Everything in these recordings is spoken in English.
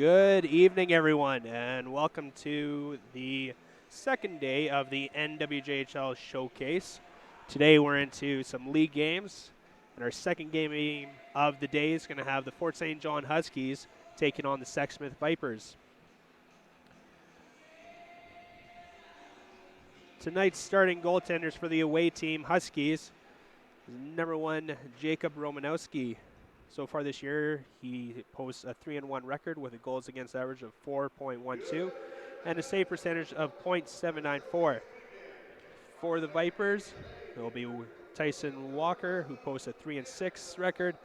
Good evening, everyone, and welcome to the second day of the NWJHL Showcase. Today we're into some league games, and our second game of the day is going to have the Fort St. John Huskies taking on the Sexsmith Vipers. Tonight's starting goaltenders for the away team, Huskies, is number one, Jacob Romanowski. So far this year, he posts a 3-1 record with a goals against average of 4.12 and a save percentage of .794. For the Vipers, it will be Tyson Walker, who posts a 3-6 record,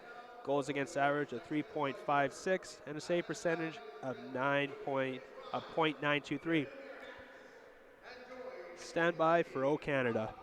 goals against average of 3.56 and a save percentage of .923. Stand by for O Canada.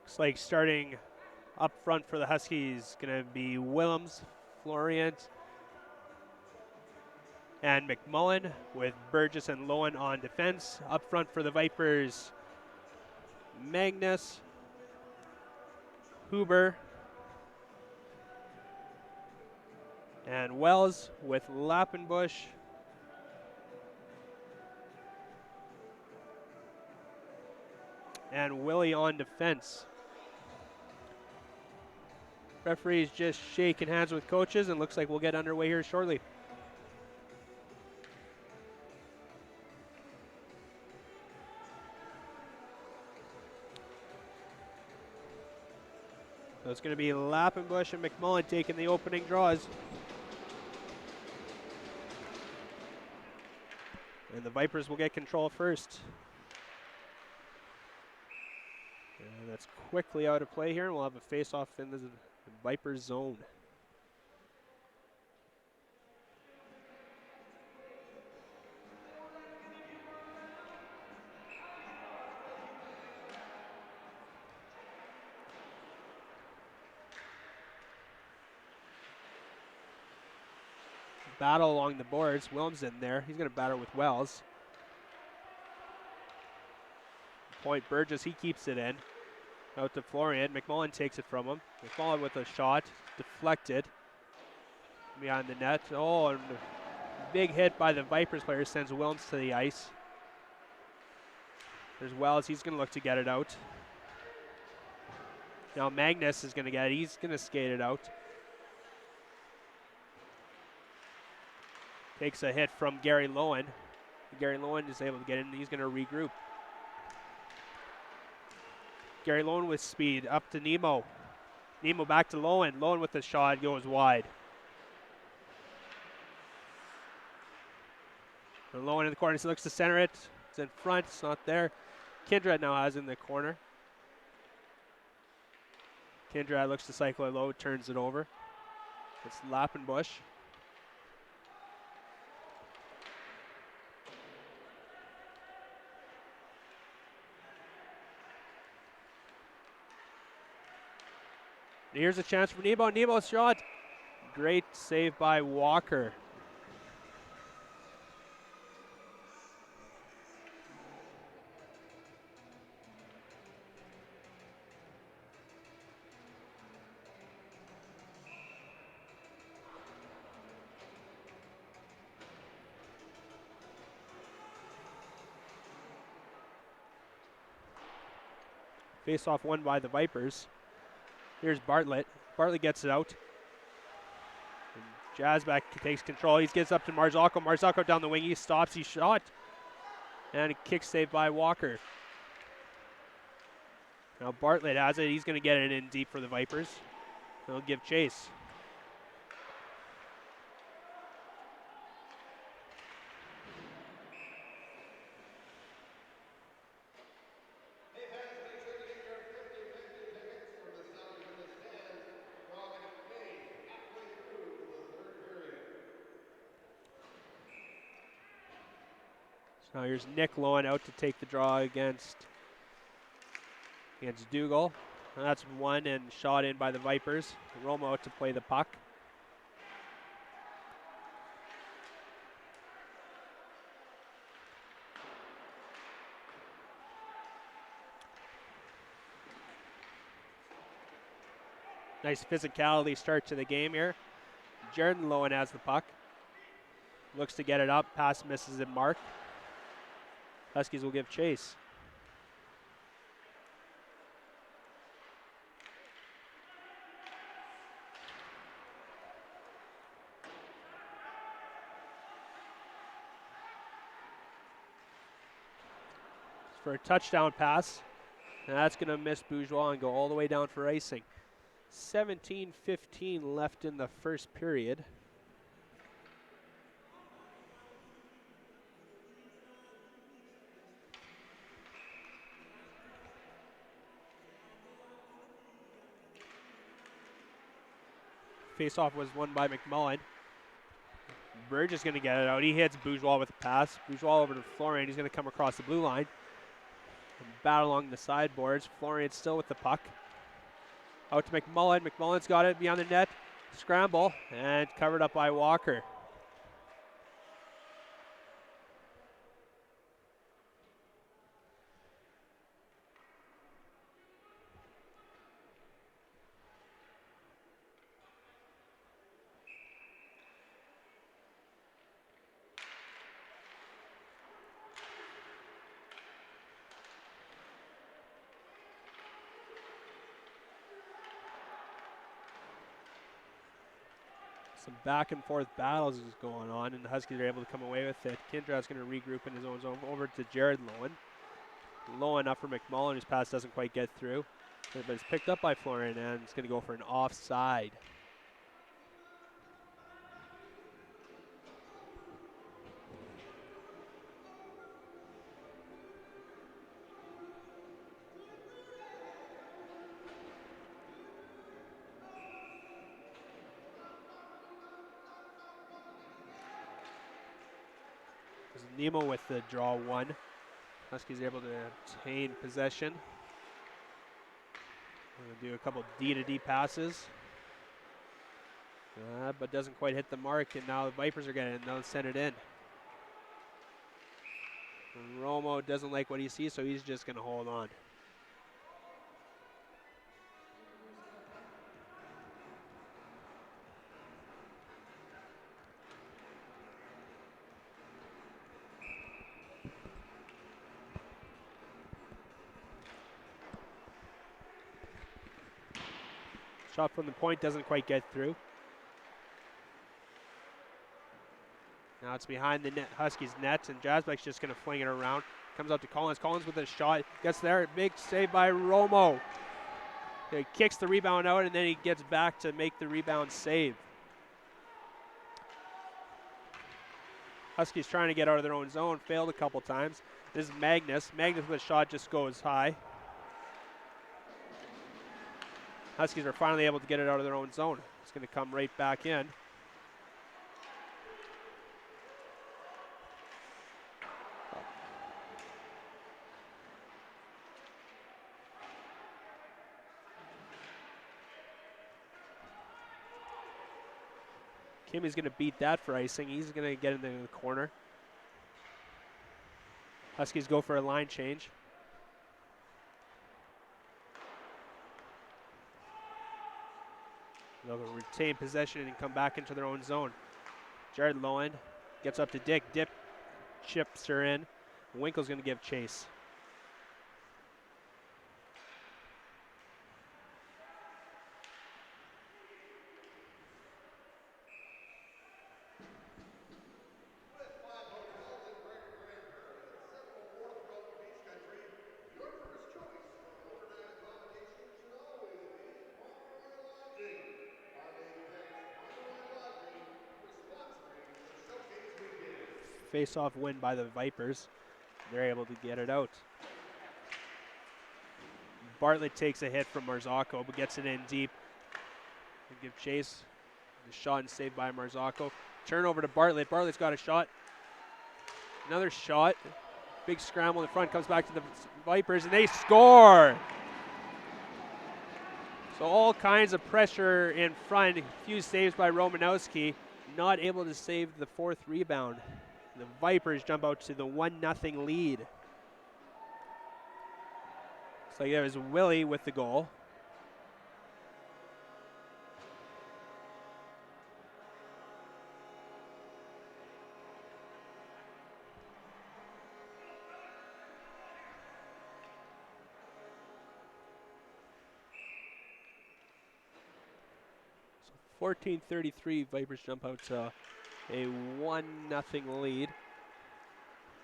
Looks like starting up front for the Huskies going to be Willems, Florient, and McMullen, with Burgess and Lowen on defense. Up front for the Vipers, Magnus, Huber, and Wells, with Lappenbush, and Willie on defense. Referees just shaking hands with coaches, and looks like we'll get underway here shortly. So it's going to be Lappenbush and McMullen taking the opening draws. And the Vipers will get control first. And that's quickly out of play here, and we'll have a face-off in the Vipers zone. Battle along the boards. Willems in there. He's going to battle with Wells. Point Burgess, he keeps it in. Out to Florian. McMullen takes it from him. McMullen with a shot. Deflected. Behind the net. Oh, and a big hit by the Vipers player sends Willems to the ice. There's Wells. He's going to look to get it out. Now Magnus is going to get it. He's going to skate it out. Takes a hit from Gary Lowen. Gary Lowen is able to get in. He's going to regroup. Gary Lowen with speed. Up to Nemo. Nemo back to Lowen. Lowen with the shot goes wide. And Lowen in the corner. He looks to center it. It's in front. It's not there. Kindred now has in the corner. Kindred looks to cycle it low. Turns it over. It's Lappenbush. Here's a chance for Nebo. Nebo's shot. Great save by Walker. Face-off won by the Vipers. Here's Bartlett. Bartlett gets it out. And Jazback takes control. He gets up to Marzocco. Marzocco down the wing. He stops. He shot. And a kick saved by Walker. Now Bartlett has it. He's going to get it in deep for the Vipers. He'll give chase. So here's Nick Lowen out to take the draw against Dougal. And that's one and shot in by the Vipers. Romo out to play the puck. Nice physicality start to the game here. Jared Lowen has the puck. Looks to get it up. Pass misses and mark. Huskies will give chase. For a touchdown pass. And that's going to miss Bourgeois and go all the way down for icing. 17:15 left in the first period. Face-off was won by McMullen. Burge is going to get it out. He hits Bourgeois with a pass. Bourgeois over to Florian. He's going to come across the blue line. And battle along the sideboards. Florian still with the puck. Out to McMullen. McMullen's got it beyond the net. Scramble. And covered up by Walker. Some back and forth battles is going on, and the Huskies are able to come away with it. Kindrad's going to regroup in his own zone over to Jared Lowen. Low enough for McMullen. His pass doesn't quite get through, but it's picked up by Florian, and it's going to go for an offside. Nemo with the draw one. Huskies able to obtain possession. We'll do a couple D-to-D passes. But doesn't quite hit the mark, and now the Vipers are getting it, and they'll send it in. And Romo doesn't like what he sees, so he's just going to hold on. Shot from the point doesn't quite get through. Now it's behind the net, Huskies' nets, and Jasbeck's just going to fling it around. Comes up to Collins. Collins with a shot. Gets there. Big save by Romo. He kicks the rebound out, and then he gets back to make the rebound save. Huskies trying to get out of their own zone. Failed a couple times. This is Magnus. Magnus with a shot just goes high. Huskies are finally able to get it out of their own zone. It's going to come right back in. Kimmy's going to beat that for icing. He's going to get into the corner. Huskies go for a line change. They'll retain possession and come back into their own zone. Jared Lowen gets up to Dick. Dick chips her in. Winkle's going to give chase. face-off win by the Vipers. They're able to get it out. Bartlett takes a hit from Marzocco, but gets it in deep. They give chase. The shot and saved by Marzocco. Turnover to Bartlett. Bartlett's got a shot. Another shot. Big scramble in front. Comes back to the Vipers, and they score! So all kinds of pressure in front. A few saves by Romanowski. Not able to save the fourth rebound. The Vipers jump out to the 1-0 lead. So it was Willie with the goal. So 14:33, Vipers jump out to a 1-0 lead.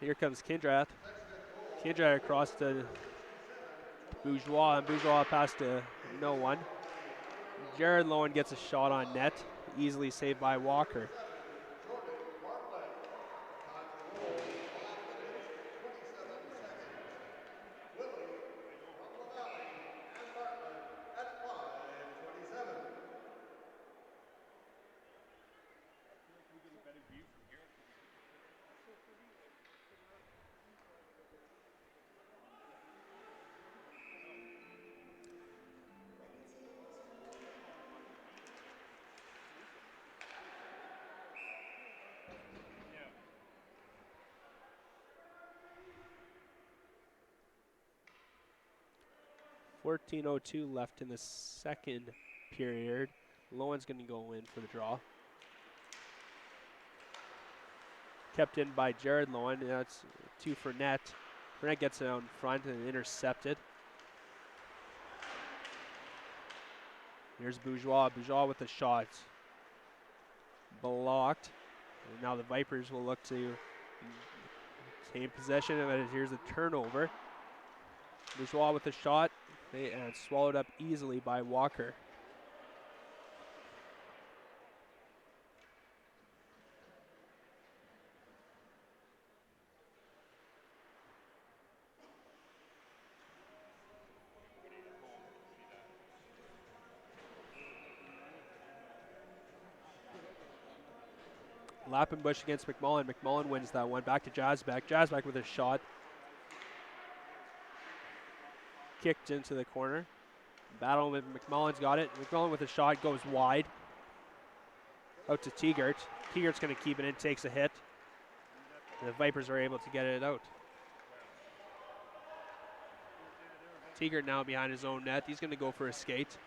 Here comes Kindrath. Kindrath across to Bourgeois, and Bourgeois passed to no one. Jared Lowen gets a shot on net, easily saved by Walker. .14:02 left in the second period. Lowen's going to go in for the draw. Kept in by Jared Lowen. That's 2 for net. Fournette gets it out in front and intercepted. Here's Bourgeois. Bourgeois with the shot. Blocked. And now the Vipers will look to take possession of it. Here's a turnover. Bourgeois with the shot. And swallowed up easily by Walker. Lappenbush against McMullen. McMullen wins that one. Back to Jasbeck. Jasbeck with a shot. Kicked into the corner. Battle with McMullen's got it. McMullen with a shot goes wide. Out to Tegart. Tegart's going to keep it in, takes a hit. And the Vipers are able to get it out. Tegart now behind his own net. He's going to go for a skate.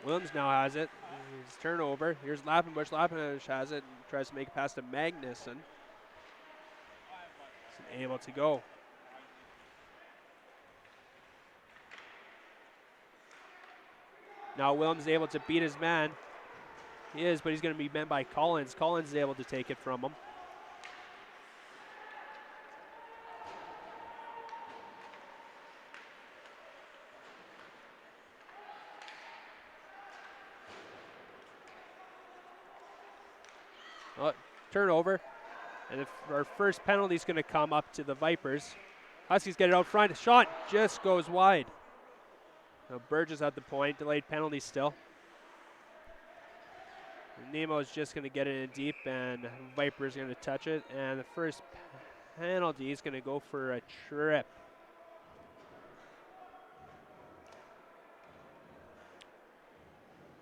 Williams now has it. His turnover. Here's Lappenbush. Lappenbush has it and tries to make a pass to Magnuson. Isn't able to go. Now Williams is able to beat his man. He is, but he's going to be met by Collins. Collins is able to take it from him. Turnover. And our first penalty is going to come up to the Vipers. Huskies get it out front. Shot just goes wide. Now Burgess at the point. Delayed penalty still. Nemo is just going to get it in deep, and Vipers going to touch it. And the first penalty is going to go for a trip.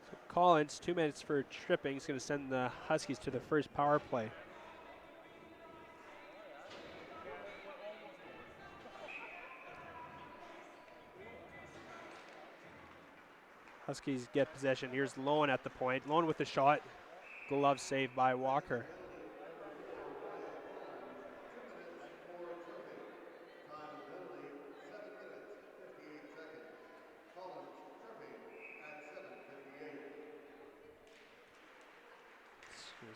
So Collins, 2 minutes for tripping. He's going to send the Huskies to the first power play. Huskies get possession. Here's Lowen at the point. Lowen with the shot. Glove saved by Walker.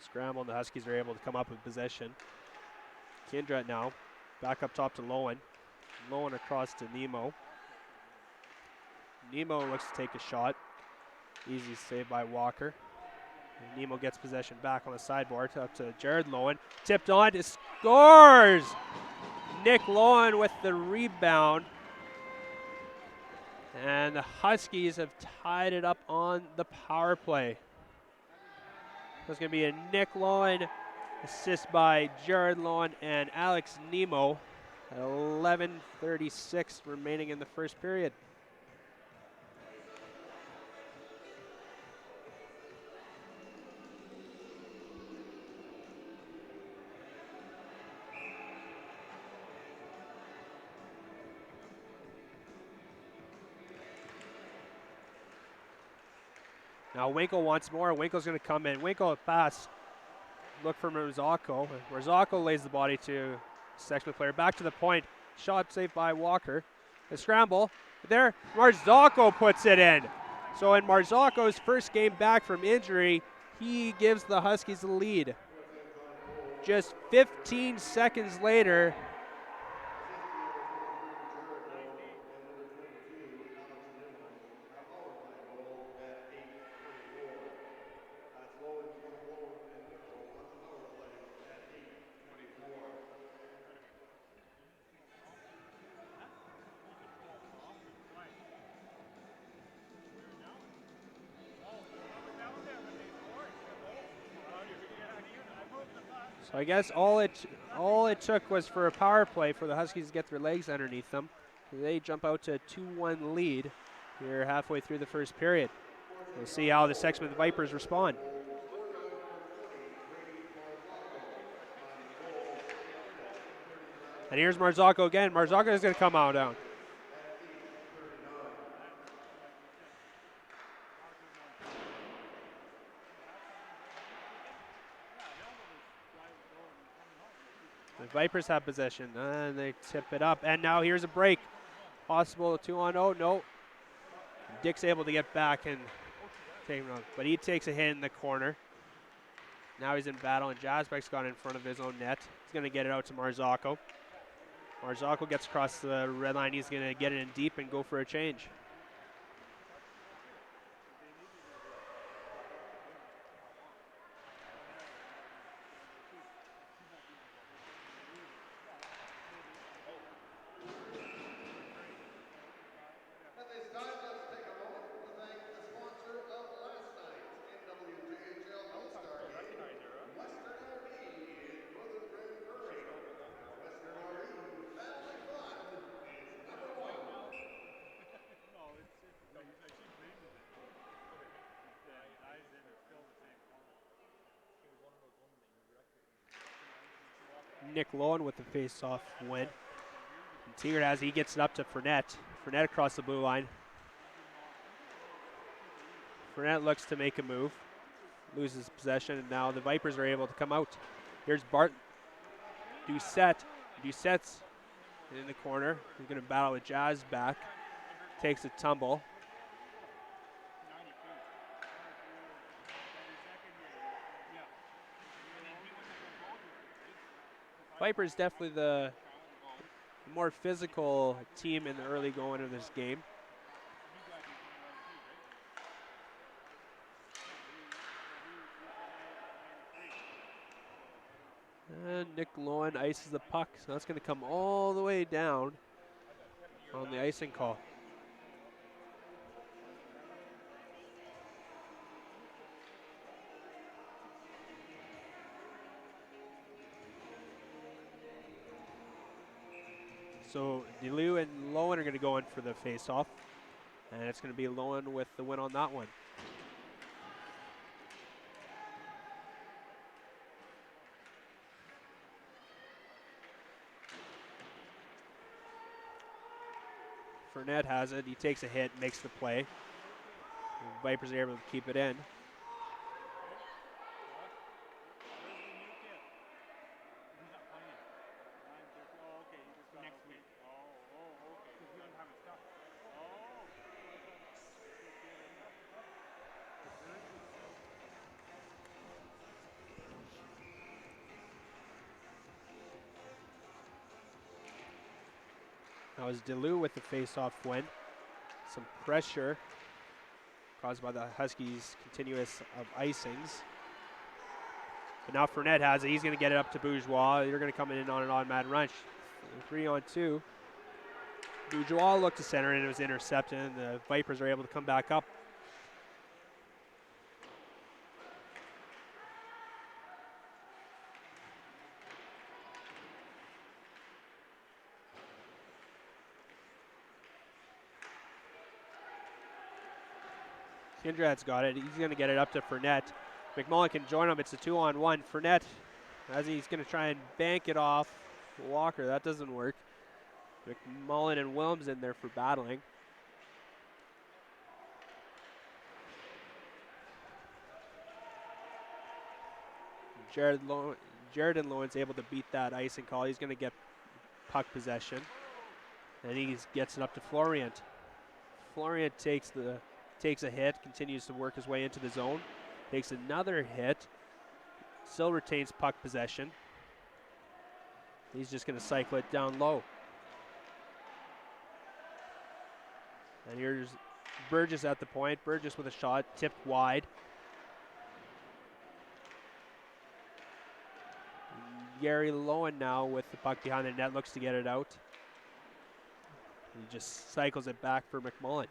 Scramble, and the Huskies are able to come up with possession. Kindred now, back up top to Lowen. Lowen across to Nemo. Nemo looks to take a shot. Easy save by Walker. And Nemo gets possession back on the sideboard up to Jared Lowen. Tipped on to scores! Nick Lowen with the rebound. And the Huskies have tied it up on the power play. There's going to be a Nick Lowen assist by Jared Lowen and Alex Nemo. 11:36 remaining in the first period. Now Winkle wants more. Winkle's going to come in. Winkle pass. Look for Marzocco. Marzocco lays the body to Sexsmith player. Back to the point. Shot saved by Walker. The scramble. There, Marzocco puts it in. So in Marzocco's first game back from injury, he gives the Huskies the lead. Just 15 seconds later, so I guess all it took was for a power play for the Huskies to get their legs underneath them. They jump out to a 2-1 lead here halfway through the first period. We'll see how the Sexsmith Vipers respond. And here's Marzocco again. Marzocco is going to come out down. The Vipers have possession, and they tip it up. And now here's a break. Possible 2-on-0. No. Dick's able to get back and take him out, but he takes a hit in the corner. Now he's in battle, and Jasbeck's got in front of his own net. He's going to get it out to Marzocco. Marzocco gets across the red line. He's going to get it in deep and go for a change. Nick Lowen with the face-off win. And Tigard as he gets it up to Fournette. Fournette across the blue line. Fournette looks to make a move. Loses possession, and now the Vipers are able to come out. Here's Bart Doucette. Doucette's in the corner. He's going to battle with Jazz back. Takes a tumble. Vipers definitely the more physical team in the early going of this game. And Nick Lowen ices the puck, so that's going to come all the way down on the icing call. So DeLue and Lowen are going to go in for the face-off, and it's going to be Lowen with the win on that one. Fournette has it. He takes a hit, makes the play. The Vipers are able to keep it in. That was DeLue with the face-off win. Some pressure caused by the Huskies' continuous of icings. But now Fournette has it. He's going to get it up to Bourgeois. They're going to come in on an odd-man rush. 3-on-2. Bourgeois looked to center and it was intercepted, and the Vipers are able to come back up. Kindred's got it. He's going to get it up to Fournette. McMullen can join him. It's a 2-on-1. Fournette, as he's going to try and bank it off Walker. That doesn't work. McMullen and Williams in there for battling. Jared and Lowen's able to beat that icing call. He's going to get puck possession. And he gets it up to Florient. Florient takes a hit, continues to work his way into the zone. Takes another hit. Still retains puck possession. He's just going to cycle it down low. And here's Burgess at the point. Burgess with a shot, tipped wide. Gary Lowen now with the puck behind the net, looks to get it out. He just cycles it back for McMullen.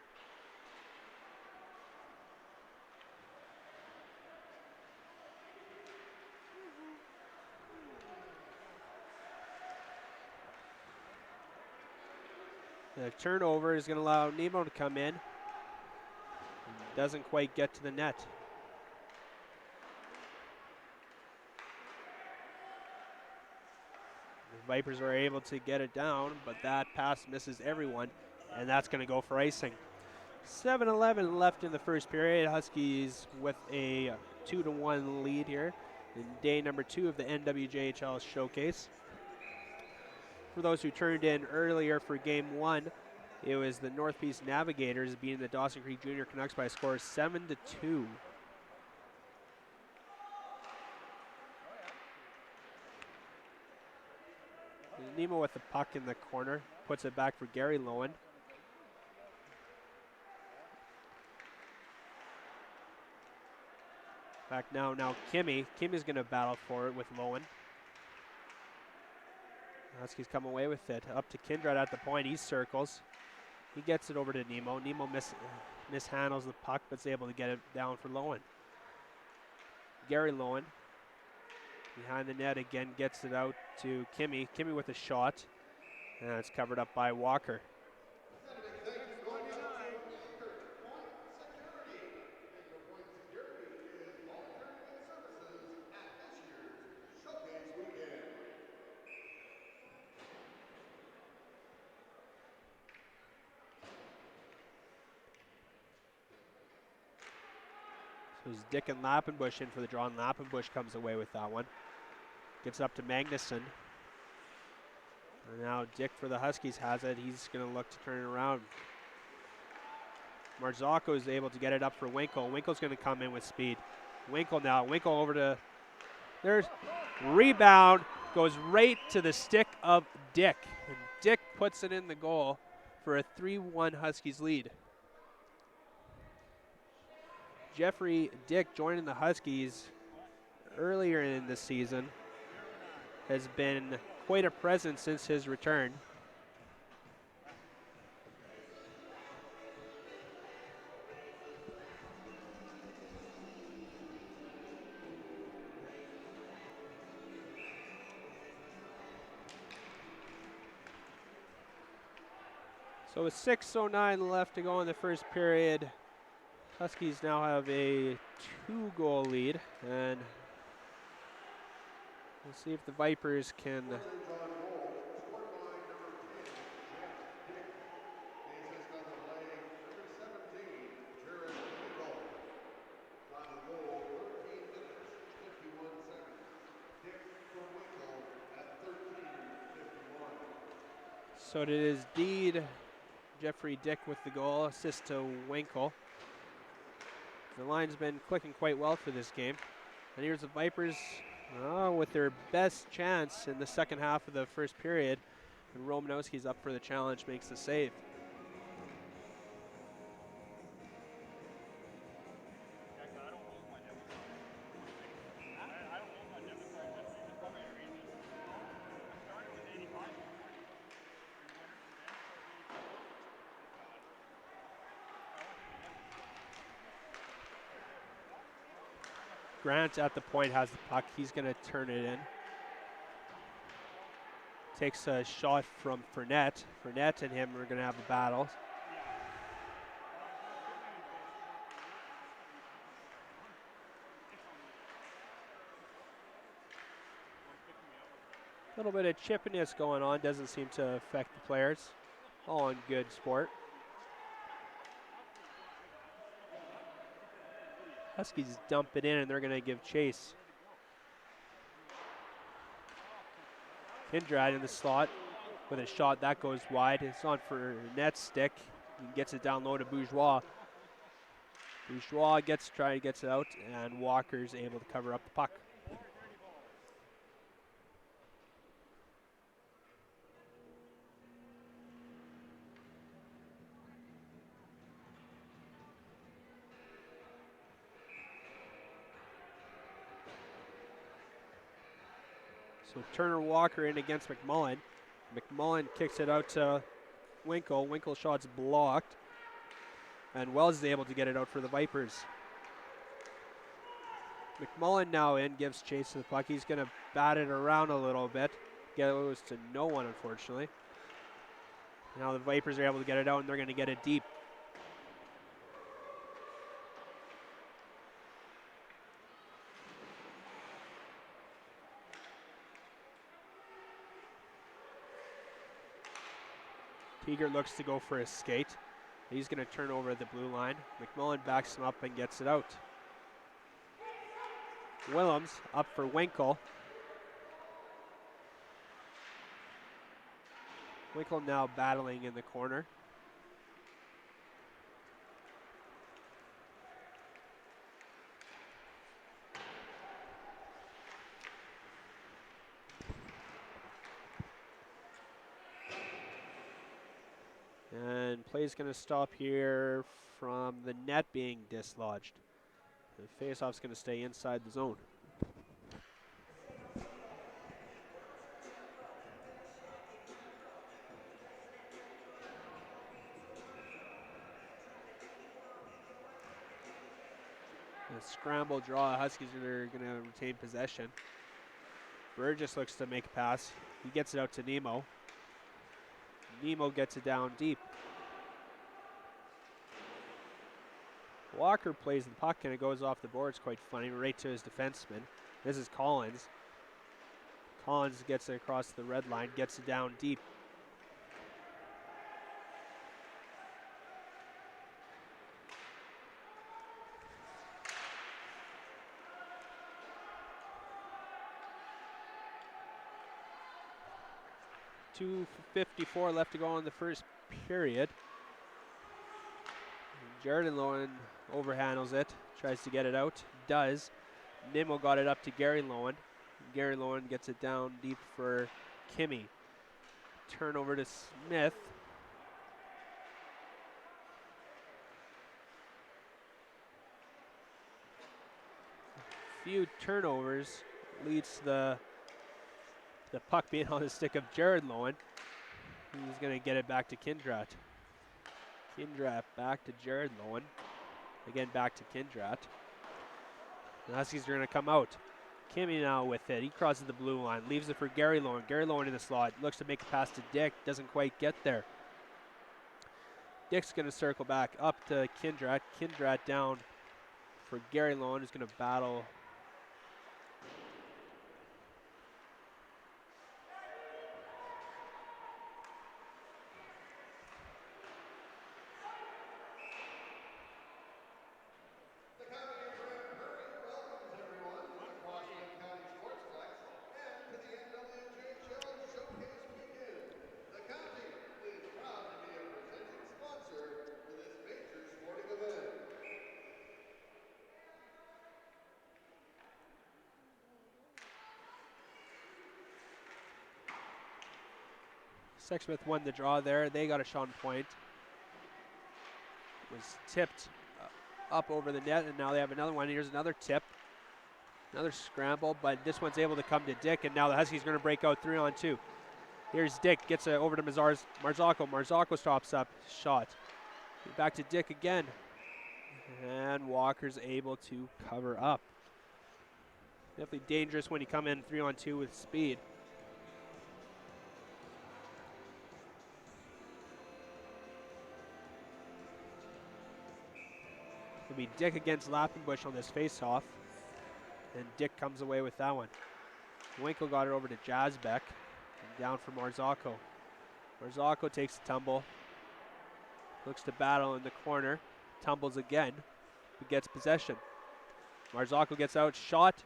The turnover is going to allow Nemo to come in. Doesn't quite get to the net. The Vipers are able to get it down, but that pass misses everyone, and that's going to go for icing. 7:11 left in the first period. Huskies with a 2-1 lead here in day number 2 of the NWJHL showcase. For those who turned in earlier for game 1, it was the North Peace Navigators beating the Dawson Creek Junior Canucks by a score of 7-2. Nemo with the puck in the corner, puts it back for Gary Lowen. Back now Kimmy. Kimmy's going to battle for it with Lowen. Huskies come away with it. Up to Kindred at the point. He circles. He gets it over to Nemo. Nemo mishandles the puck, but is able to get it down for Lowen. Gary Lowen behind the net again, gets it out to Kimmy. Kimmy with a shot. And it's covered up by Walker. So it's Dick and Lappenbush in for the draw, and Lappenbush comes away with that one. Gets up to Magnuson. And now Dick for the Huskies has it. He's going to look to turn it around. Marzocco is able to get it up for Winkle. Winkle's going to come in with speed. Winkle now. Winkle over to... There's rebound. Goes right to the stick of Dick. And Dick puts it in the goal for a 3-1 Huskies lead. Jeffrey Dick joining the Huskies earlier in the season has been quite a presence since his return. So with 6:09 left to go in the first period, Huskies now have a 2-goal lead, and we'll see if the Vipers can So it is indeed Jeffrey Dick with the goal, assist to Winkle. The line's been clicking quite well for this game. And here's the Vipers with their best chance in the second half of the first period. And Romanowski's up for the challenge, makes the save. Grant at the point has the puck. He's going to turn it in. Takes a shot from Fournette. Fournette and him are going to have a battle. A little bit of chippiness going on. Doesn't seem to affect the players. All in good sport. Huskies dump it in and they're going to give chase. Kindred in the slot with a shot that goes wide. It's on for Net's stick. He gets it down low to Bourgeois. Bourgeois gets it out, and Walker's able to cover up the puck. So Turner Walker in against McMullen. McMullen kicks it out to Winkle. Winkle shot's blocked. And Wells is able to get it out for the Vipers. McMullen now in, gives chase to the puck. He's going to bat it around a little bit. Goes to no one, unfortunately. Now the Vipers are able to get it out, and they're going to get it deep. Teager looks to go for a skate. He's going to turn over the blue line. McMullen backs him up and gets it out. Willems up for Winkle. Winkle now battling in the corner. And play's going to stop here from the net being dislodged. The faceoff's going to stay inside the zone. A scramble draw. Huskies are going to retain possession. Burgess looks to make a pass. He gets it out to Nemo. Nemo gets it down deep. Walker plays the puck and it goes off the boards. Quite funny, right to his defenseman. This is Collins. Collins gets it across the red line, gets it down deep. .254 left to go in the first period. Jared Lowen overhandles it, tries to get it out, does. Nimmo got it up to Gary Lowen. Gary Lowen gets it down deep for Kimmy. Turnover to Smith. A few turnovers leads the puck being on the stick of Jared Lowen. He's going to get it back to Kindrat. Kindrat back to Jared Lowen. Again, back to Kindrat. The Huskies are going to come out. Kimmy now with it. He crosses the blue line. Leaves it for Gary Lowen. Gary Lowen in the slot. Looks to make a pass to Dick. Doesn't quite get there. Dick's going to circle back up to Kindrat. Kindrat down for Gary Lowen, who's going to battle. Sexsmith won the draw there. They got a shot on point. Was tipped up over the net, and now they have another one. Here's another tip. Another scramble, but this one's able to come to Dick, and now the Huskies going to break out 3-on-2. Here's Dick, gets it over to Marzocco. Marzocco stops up, shot. Back to Dick again, and Walker's able to cover up. Definitely dangerous when you come in 3-on-2 with speed. It'll be Dick against Lappenbush on this face-off, and Dick comes away with that one. Winkle got it over to Jazbeck, and down for Marzocco. Marzocco takes the tumble, looks to battle in the corner, tumbles again, but gets possession. Marzocco gets out, shot,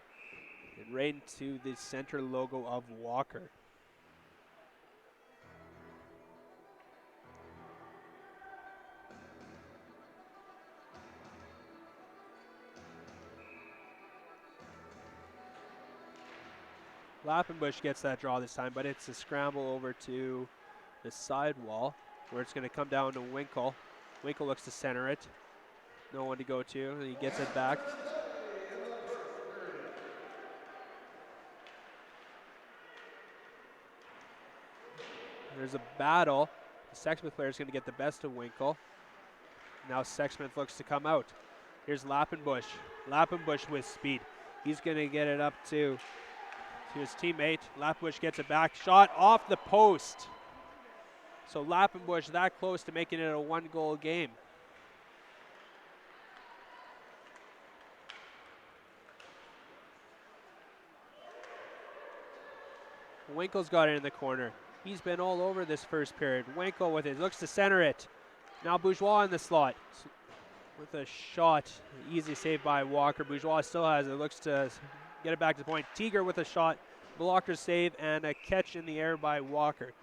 and right into the center logo of Walker. Lappenbush gets that draw this time, but it's a scramble over to the side wall where it's going to come down to Winkle. Winkle looks to center it. No one to go to, and he gets it back. There's a battle. The Sexsmith player is going to get the best of Winkle. Now Sexsmith looks to come out. Here's Lappenbush. Lappenbush with speed. He's going to get it up to his teammate. Lappenbush gets it back. Shot off the post. So Lappenbush that close to making it a one-goal game. Winkle's got it in the corner. He's been all over this first period. Winkle with it, looks to center it. Now Bourgeois in the slot with a shot. Easy save by Walker. Bourgeois still has it, looks to get it back to the point. Teager with a shot, blocker save, and a catch in the air by Walker.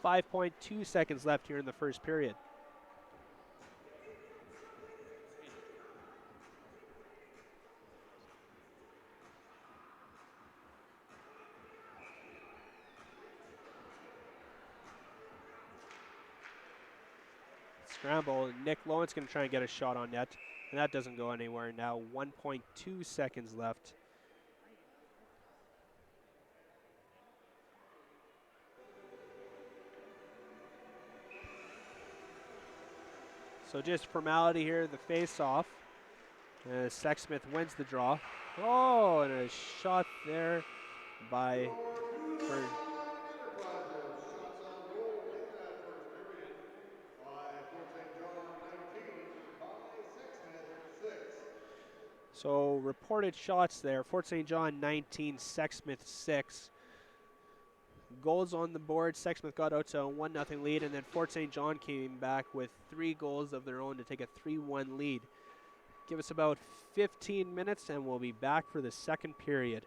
5.2 seconds left here in the first period. Scramble. Nick Lowen's going to try and get a shot on net, and that doesn't go anywhere. Now 1.2 seconds left. So just formality here, the face-off. Sexsmith wins the draw. Oh, and a shot there by Bird. So reported shots there, Fort St. John 19, Sexsmith 6. Goals on the board, Sexsmith got out to a 1-0 lead, and then Fort St. John came back with 3 goals of their own to take a 3-1 lead. Give us about 15 minutes and we'll be back for the second period.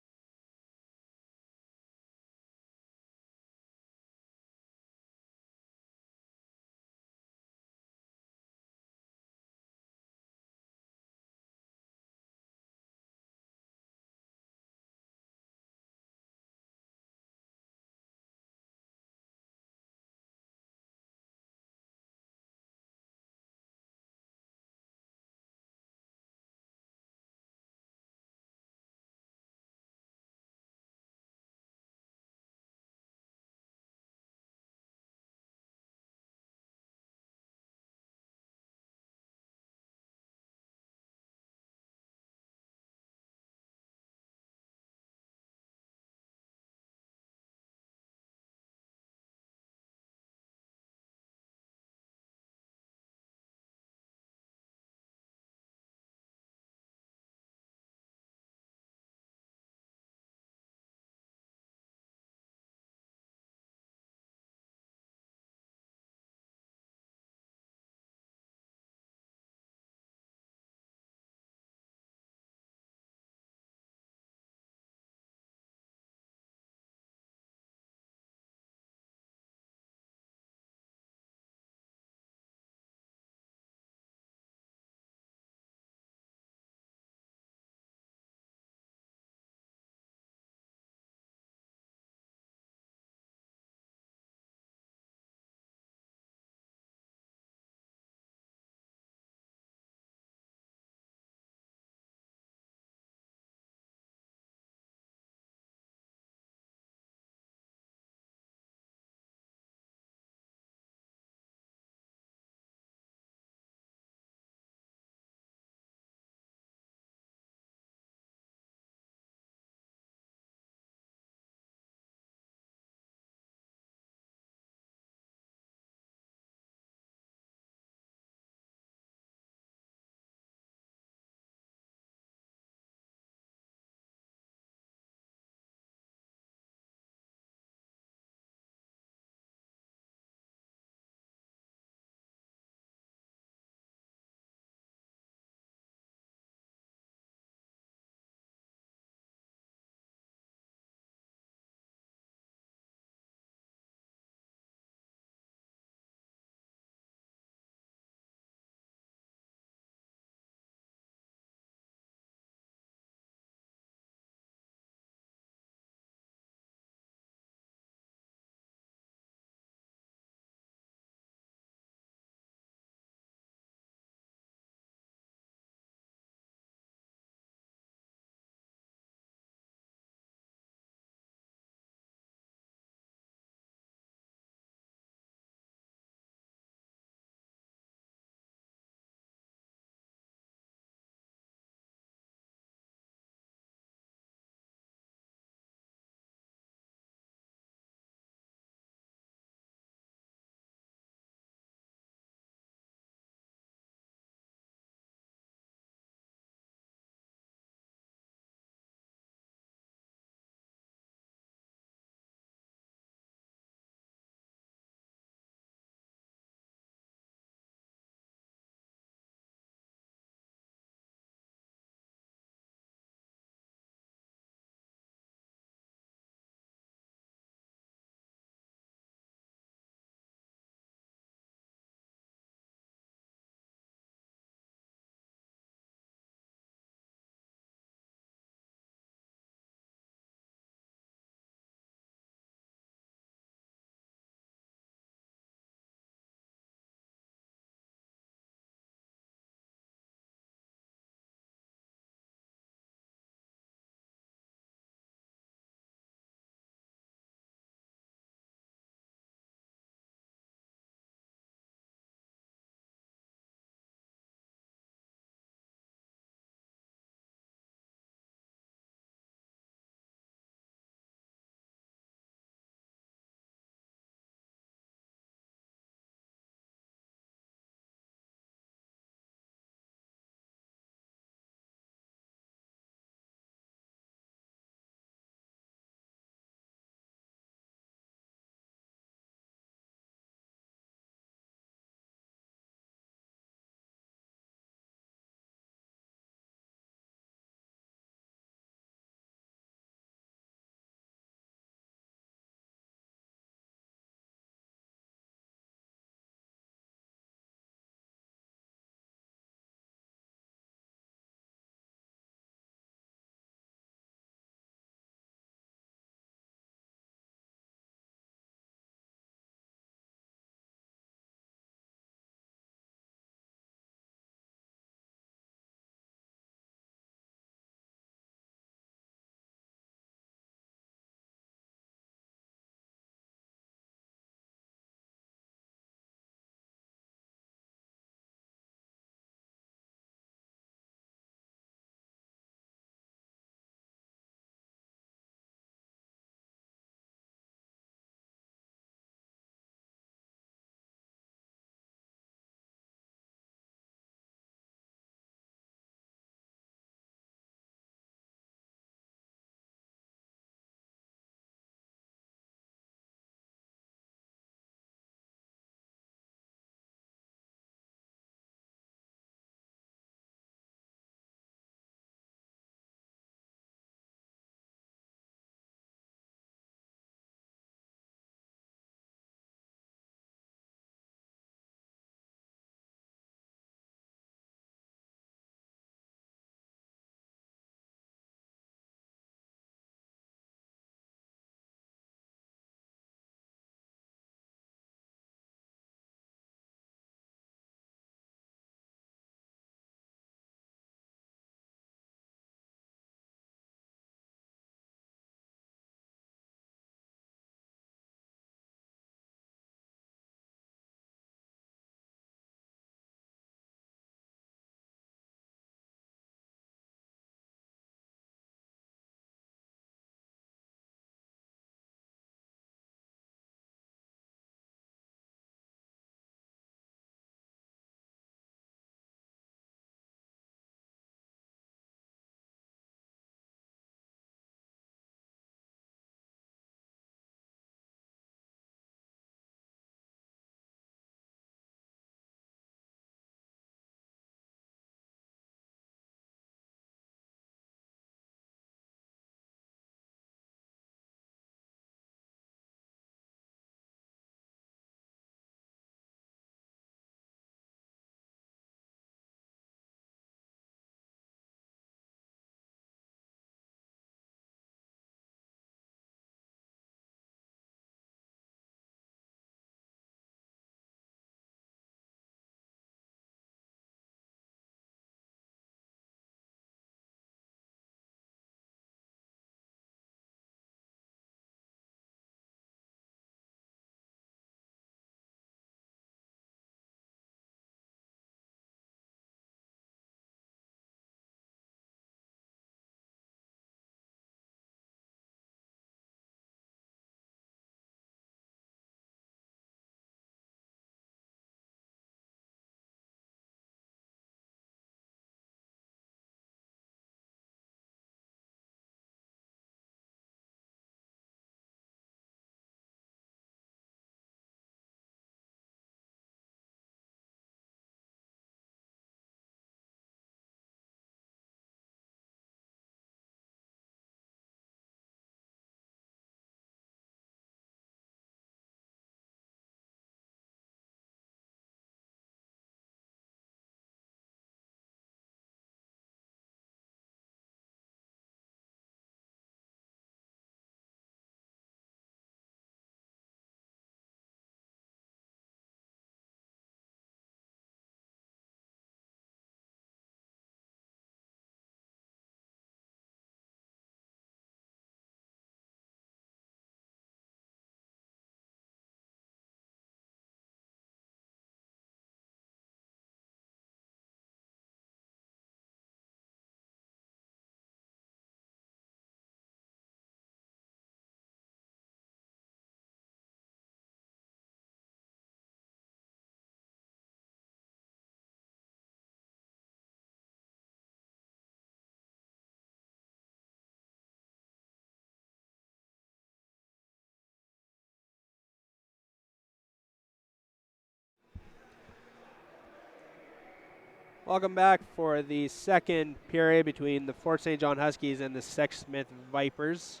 Welcome back for the second period between the Fort St. John Huskies and the Sexsmith Vipers.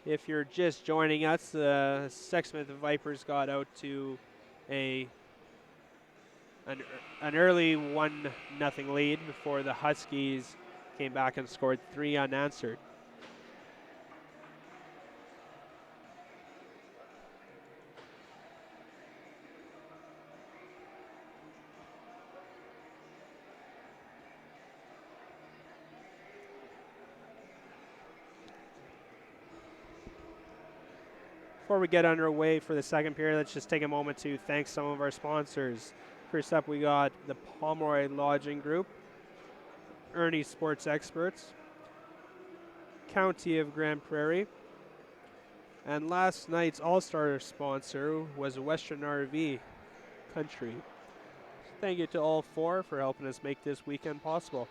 If you're just joining us, the Sexsmith Vipers got out to an early 1-0 lead before the Huskies came back and scored 3 unanswered. Before we get underway for the second period, let's just take a moment to thank some of our sponsors. First up, we got the Pomeroy Lodging Group, Ernie Sports Experts, County of Grand Prairie, and last night's All-Star sponsor was Western RV Country. Thank you to all four for helping us make this weekend possible.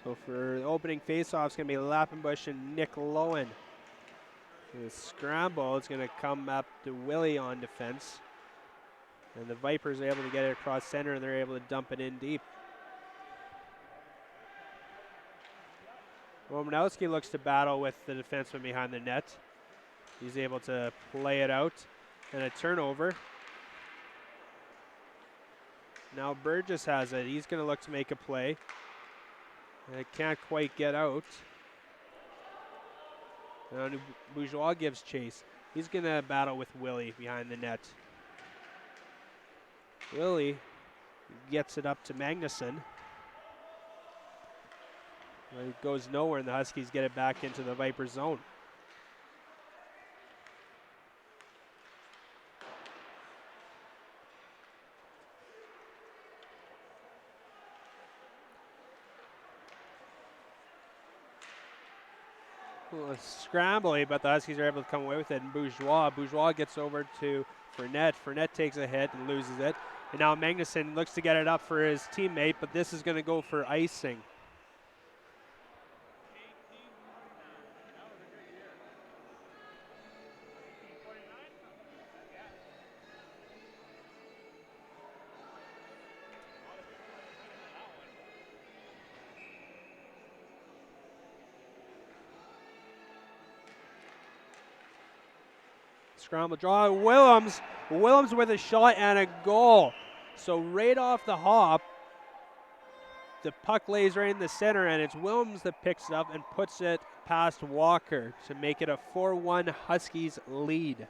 So for the opening faceoff, it's going to be Lappenbush and Nick Lowen. The scramble is going to come up to Willie on defense. And the Vipers are able to get it across center, and they're able to dump it in deep. Romanowski looks to battle with the defenseman behind the net. He's able to play it out, and a turnover. Now Burgess has it. He's going to look to make a play. And it can't quite get out. And Bourgeois gives chase. He's going to battle with Willie behind the net. Willie gets it up to Magnuson. It goes nowhere, and the Huskies get it back into the Viper zone. Scrambling, but the Huskies are able to come away with it. And Bourgeois gets over to Fournette. Fournette takes a hit and loses it. And now Magnuson looks to get it up for his teammate, but this is going to go for icing. Scramble draw. Willems with a shot and a goal. So right off the hop, the puck lays right in the center, and it's Willems that picks it up and puts it past Walker to make it a 4-1 Huskies lead.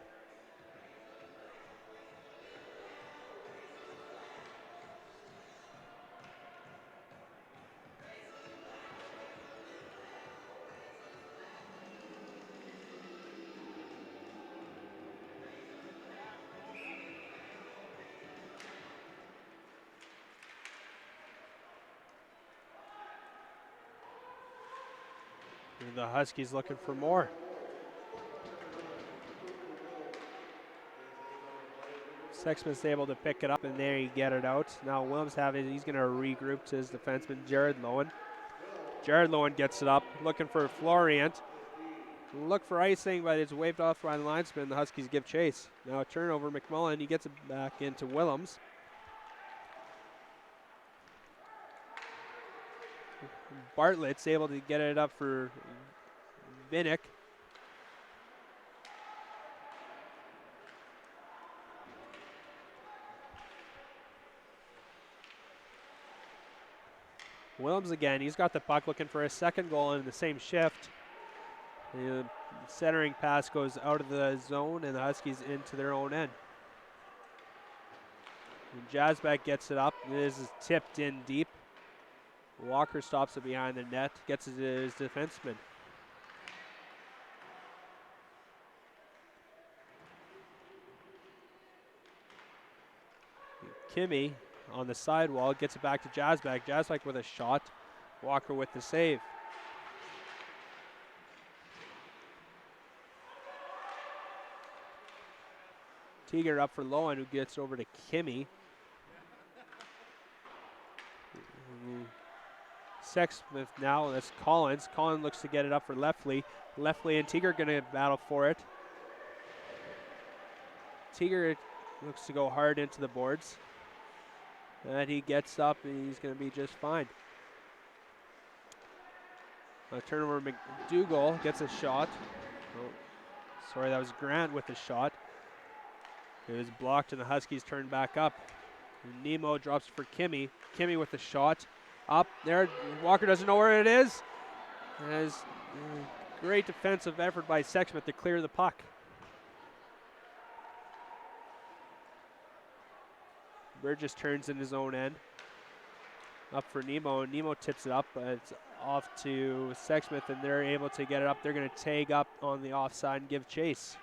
And the Huskies looking for more. Sexsmith's able to pick it up, and there you get it out. Now Willems have it. He's going to regroup to his defenseman, Jared Lowen. Jared Lowen gets it up, looking for Florient. Look for icing, but it's waved off by the linesman. The Huskies give chase. Now a turnover, McMullen. He gets it back into Willems. Bartlett's able to get it up for Vinnick. Willems again. He's got the puck, looking for a second goal in the same shift. The centering pass goes out of the zone, and the Huskies into their own end. And Jasbeck gets it up. This is tipped in deep. Walker stops it behind the net, gets it to his defenseman. Kimmy on the sidewall gets it back to Jasbeck. Jasbeck with a shot. Walker with the save. Teeger up for Lowen, who gets over to Kimmy. Sexsmith now, that's Collins. Collins looks to get it up for Leftley. Leftley and Teeger going to battle for it. Teeger looks to go hard into the boards. And he gets up and he's going to be just fine. Turnover, McDougall gets a shot. Oh, sorry, that was Grant with the shot. It was blocked and the Huskies turn back up. And Nemo drops for Kimmy. Kimmy with the shot. Up there, Walker doesn't know where it is. As great defensive effort by Sexsmith to clear the puck. Burgess turns in his own end. Up for Nemo. Nemo tips it up, but it's off to Sexsmith, and they're able to get it up. They're going to tag up on the offside and give chase.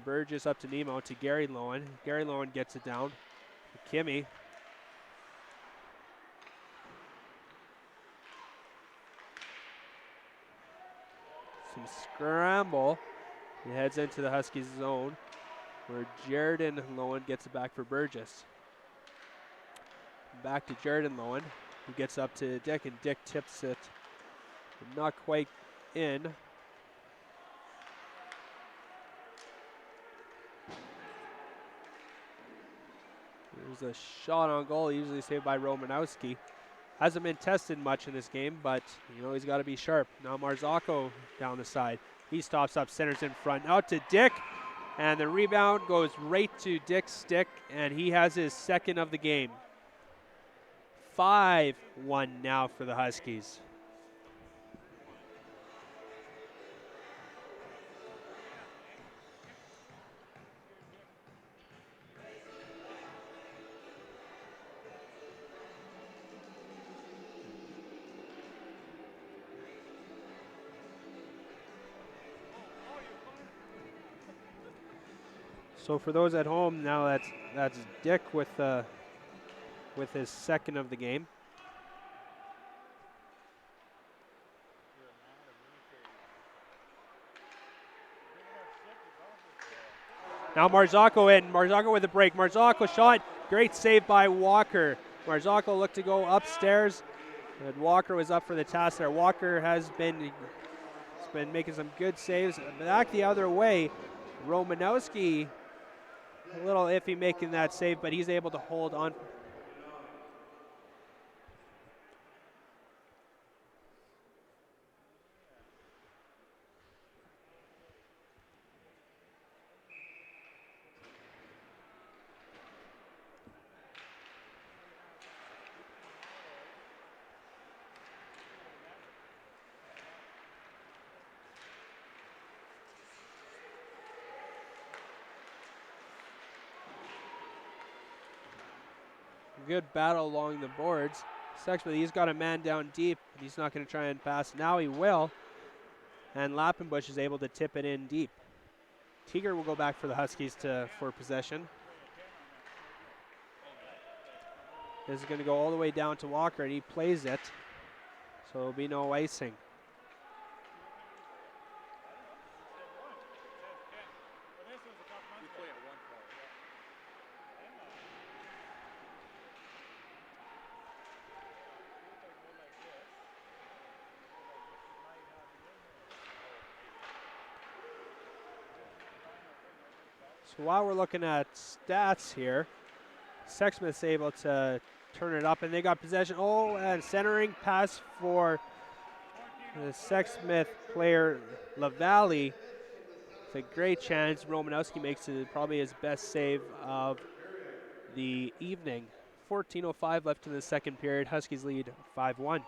Burgess up to Nemo to Gary Lowen. Gary Lowen gets it down. Kimmy. Some scramble. He heads into the Huskies zone where Jaredon Lowen gets it back for Burgess. Back to Jaredon Lowen, who gets up to Dick, and Dick tips it. Not quite in. There's a shot on goal, usually saved by Romanowski. Hasn't been tested much in this game, but you know he's got to be sharp. Now Marzocco down the side. He stops up, centers in front, out to Dick, and the rebound goes right to Dick's stick, and he has his second of the game. 5-1 now for the Huskies. So for those at home, now that's Dick with his second of the game. Now Marzocco in. Marzocco with a break. Marzocco shot. Great save by Walker. Marzocco looked to go upstairs, and Walker was up for the task there. Walker has been making some good saves. Back the other way, Romanowski a little iffy making that save, but he's able to hold on. Good battle along the boards. Sexsmith, he's got a man down deep. He's not going to try and pass. Now he will. And Lappenbush is able to tip it in deep. Teeger will go back for the Huskies for possession. This is going to go all the way down to Walker, and he plays it. So there'll be no icing. So while we're looking at stats here, Sexsmith's able to turn it up, and they got possession. Oh, and centering pass for the Sexsmith player, LaValle. It's a great chance. Romanowski makes it probably his best save of the evening. 14:05 left in the second period. Huskies lead 5-1.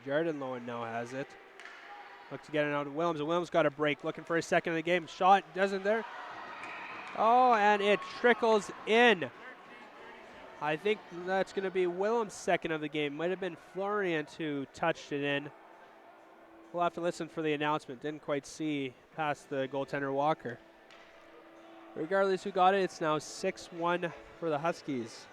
Jaredon Lowen now has it. Look to get it out to Willems, and Willems got a break, looking for a second of the game. Shot doesn't there. Oh, and it trickles in. I think that's going to be Willems' second of the game. Might have been Florian who touched it in. We'll have to listen for the announcement. Didn't quite see past the goaltender Walker. Regardless who got it, it's now 6-1 for the Huskies.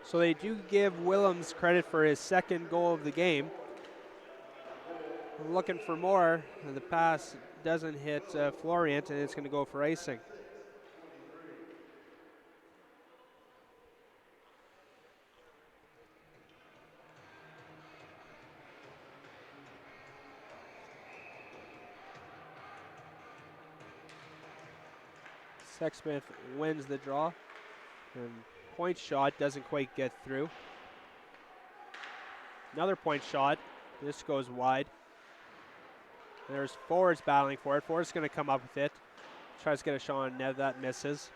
So they do give Willems credit for his second goal of the game. Looking for more. The pass doesn't hit Florian, and it's going to go for icing. Sexsmith wins the draw. And point shot doesn't quite get through. Another point shot. This goes wide. There's forwards battling for it. Forwards going to come up with it. Tries to get a shot on net. That misses.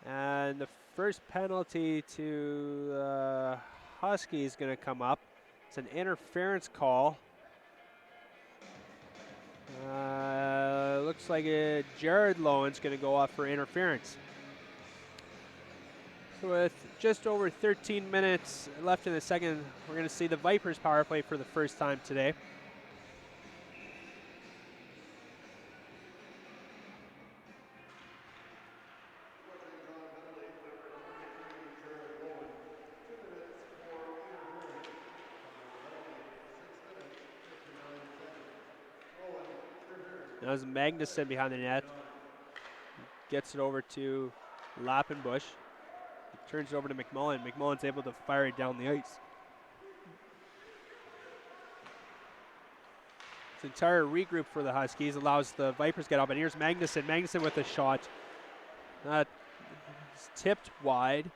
And the first penalty to the Huskies is going to come up. It's an interference call. Looks like Jared Lowen's going to go off for interference. So with just over 13 minutes left in the second, we're going to see the Vipers power play for the first time today. Now it's Magnuson behind the net. Gets it over to Lappenbush. Turns it over to McMullen. McMullen's able to fire it down the ice. It's entire regroup for the Huskies. Allows the Vipers to get up. And here's Magnuson. Magnuson with a shot. That's tipped wide.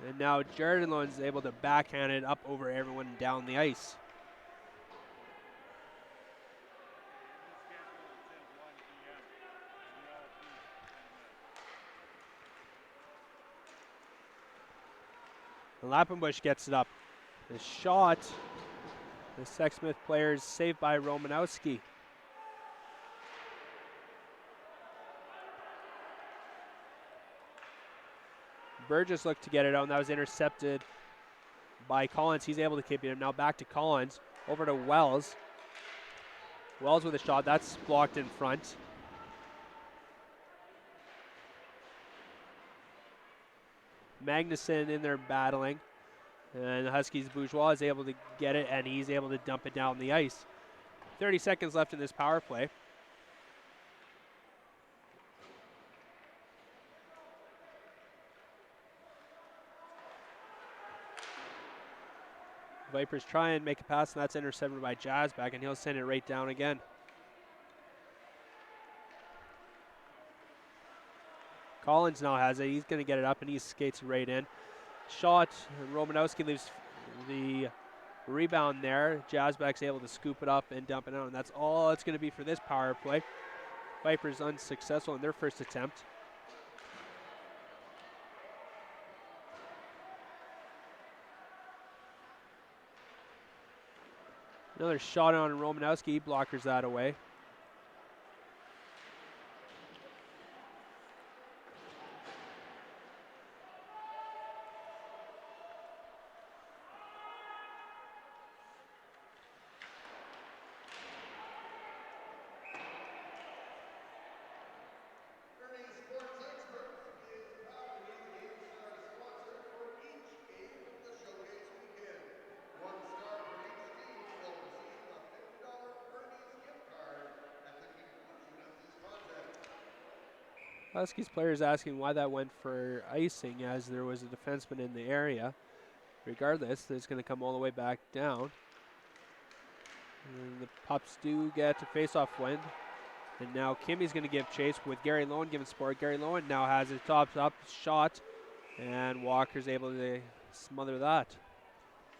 And now Jared Lowen's able to backhand it up over everyone down the ice. And Lappenbush gets it up. The shot, the Sexsmith players saved by Romanowski. Burgess looked to get it out, and that was intercepted by Collins. He's able to keep it. Now back to Collins, over to Wells. Wells with a shot, that's blocked in front. Magnuson in there battling. And the Huskies' Bourgeois is able to get it, and he's able to dump it down the ice. 30 seconds left in this power play. Vipers try and make a pass, and that's intercepted by Jasback, and he'll send it right down again. Collins now has it. He's going to get it up, and he skates right in. Shot. Romanowski leaves the rebound there. Jasback's able to scoop it up and dump it out, and that's all it's going to be for this power play. Vipers unsuccessful in their first attempt. Another shot on Romanowski. Blockers that away. Huskies players asking why that went for icing, as there was a defenseman in the area. Regardless, it's going to come all the way back down. And the Pups do get a face-off win. And now Kimmy's going to give chase with Gary Lowen giving support. Gary Lowen now has his tops up shot, and Walker's able to smother that.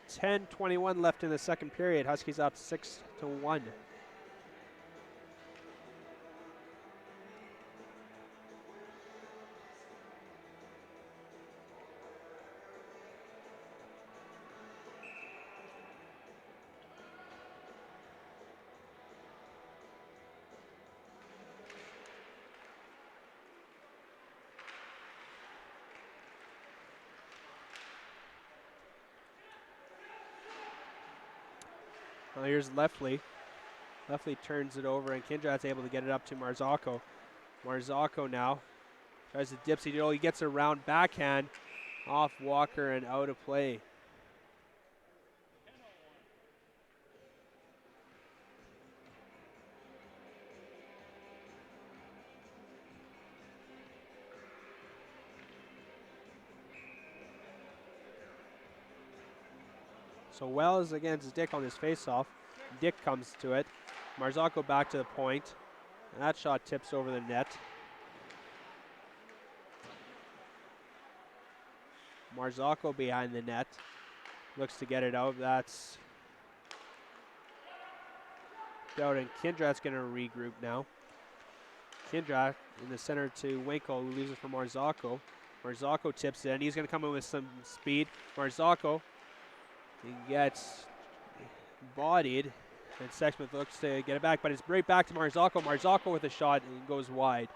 10:21 left in the second period. Huskies up 6-1. Well, here's Lefley. Lefley turns it over, and Kindrat's able to get it up to Marzocco. Marzocco now tries to dipsy doodle. He gets a round backhand off Walker and out of play. So Wells against Dick on his faceoff. Dick comes to it. Marzocco back to the point. And that shot tips over the net. Marzocco behind the net. Looks to get it out. That's out, and Kindrat's going to regroup now. Kindrat in the center to Winkle, who leaves it for Marzocco. Marzocco tips it, and he's going to come in with some speed. Marzocco, he gets bodied, and Sexsmith looks to get it back, but it's right back to Marzocco. Marzocco with a shot and goes wide.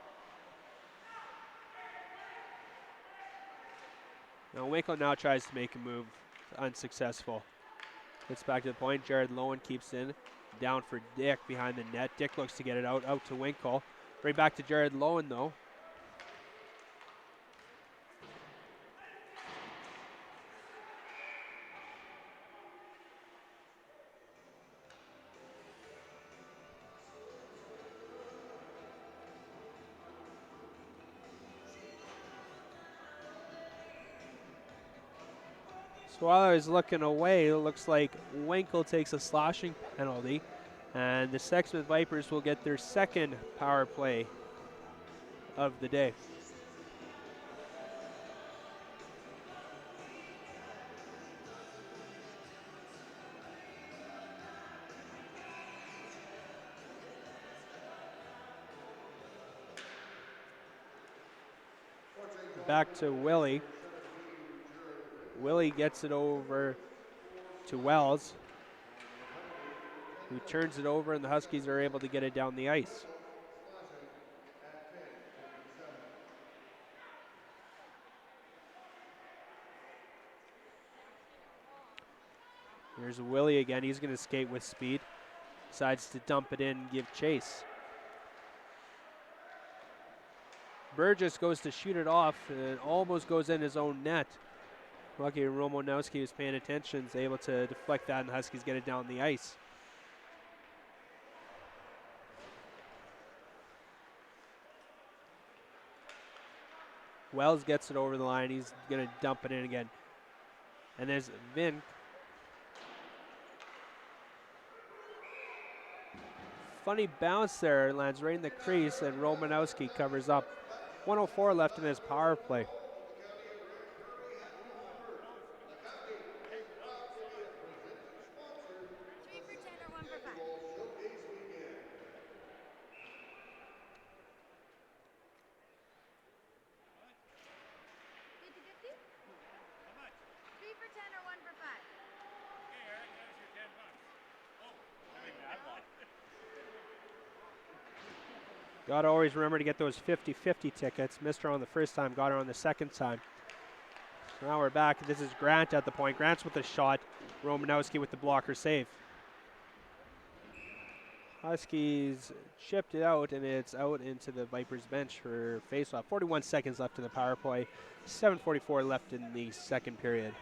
Now Winkle now tries to make a move, unsuccessful. Gets back to the point. Jared Lowen keeps in. Down for Dick behind the net. Dick looks to get it out to Winkle. Right back to Jared Lowen though. So while I was looking away, it looks like Winkle takes a slashing penalty, and the Sexsmith Vipers will get their second power play of the day. Back to Willie. Willie gets it over to Wells, who turns it over, and the Huskies are able to get it down the ice. Here's Willie again. He's going to skate with speed. Decides to dump it in and give chase. Burgess goes to shoot it off and almost goes in his own net. Lucky Romanowski was paying attention, is able to deflect that, and the Huskies get it down the ice. Wells gets it over the line. He's going to dump it in again. And there's Vin. Funny bounce there, lands right in the crease, and Romanowski covers up. 1:04 left in his power play. Got to always remember to get those 50-50 tickets. Missed her on the first time, got her on the second time. So now we're back. This is Grant at the point. Grant's with the shot. Romanowski with the blocker save. Huskies chipped it out, and it's out into the Vipers bench for faceoff. 41 seconds left in the power play. 7:44 left in the second period.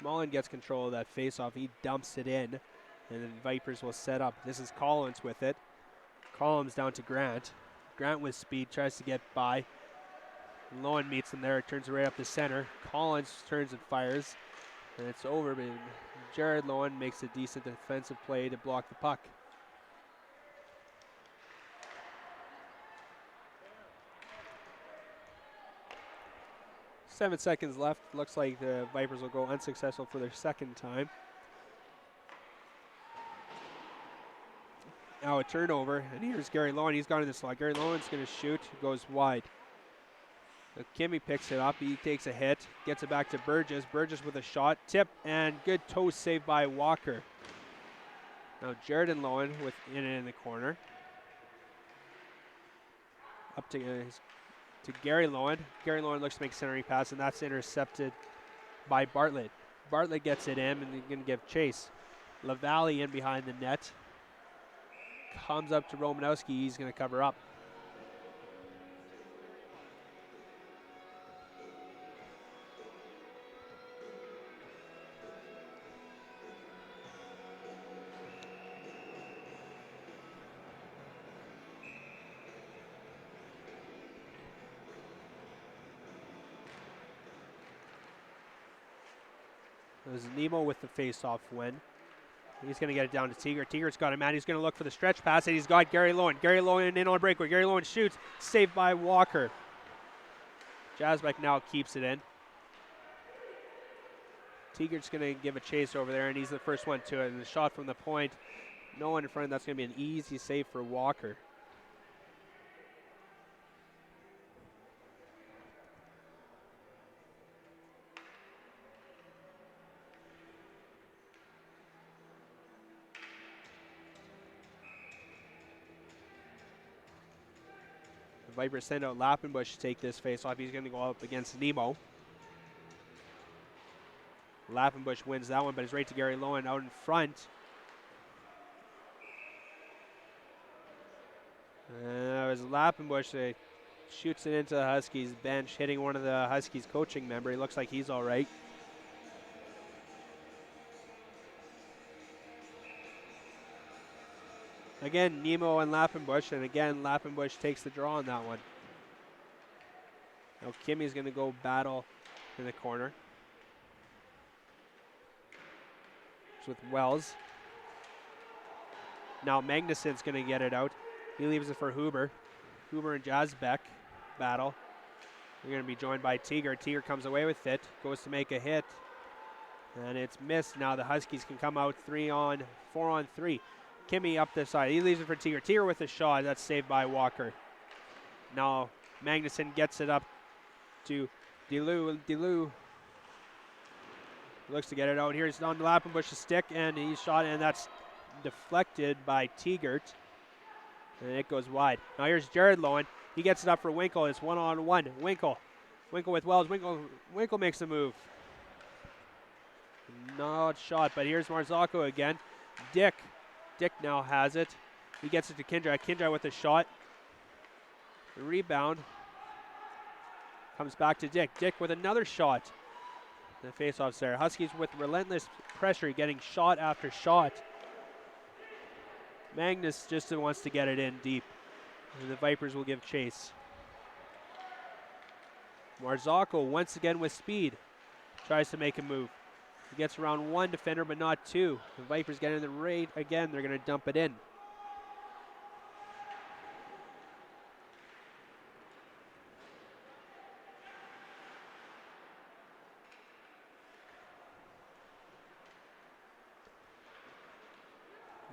Mullen gets control of that face-off. He dumps it in, and the Vipers will set up. This is Collins with it. Collins down to Grant. Grant with speed, tries to get by. Lowen meets him there, it turns right up the center. Collins turns and fires, and it's over, but Jared Lowen makes a decent defensive play to block the puck. Seven seconds left. Looks like the Vipers will go unsuccessful for their second time. Now a turnover, and here's Gary Lowen. He's gone in the slot. Gary Lowen's going to shoot, goes wide. Kimmy picks it up. He takes a hit, gets it back to Burgess. Burgess with a shot, tip, and good toe save by Walker. Now Jared and Lowen with in the corner. Up to Gary Lowen. Gary Lowen looks to make a centering pass, and that's intercepted by Bartlett. Bartlett gets it in, and he's going to give chase. LaValle in behind the net. Comes up to Romanowski. He's going to cover up. It was Nemo with the face-off win. He's going to get it down to Teeger. Teeger's got a man. He's going to look for the stretch pass, and he's got Gary Lowen. Gary Lowen in on a breakaway. Gary Lowen shoots. Saved by Walker. Jasbeck now keeps it in. Teeger's going to give a chase over there, and he's the first one to it. And the shot from the point, no one in front. That's going to be an easy save for Walker. Vipers send out Lappenbush to take this face-off. He's going to go up against Nemo. Lappenbush wins that one, but it's right to Gary Lowen out in front. It was Lappenbush that shoots it into the Huskies bench, hitting one of the Huskies coaching member. He looks like he's all right. Again, Nemo and Lappenbush, and again, Lappenbush takes the draw on that one. Now Kimmy's going to go battle in the corner. It's with Wells. Now Magnuson's going to get it out. He leaves it for Huber. Huber and Jasbeck battle. They're going to be joined by Teeger. Teeger comes away with it, goes to make a hit, and it's missed. Now the Huskies can come out 4 on 3. Kimmy up the side. He leaves it for Teeger. Teeger with a shot. That's saved by Walker. Now Magnuson gets it up to DeLu. Looks to get it out. Here's on Lappenbush's stick, and he's shot, and that's deflected by Teegert. And it goes wide. Now here's Jared Lowen. He gets it up for Winkle. It's 1-on-1. Winkle with Wells. Winkle makes the move. Not shot, but here's Marzocco again. Dick now has it. He gets it to Kindra. Kindra with a shot. The rebound comes back to Dick. Dick with another shot. The face-off's there. Huskies with relentless pressure, getting shot after shot. Magnus just wants to get it in deep. And the Vipers will give chase. Marzocco once again with speed. Tries to make a move. He gets around one defender, but not two. The Vipers get in the raid again. They're going to dump it in.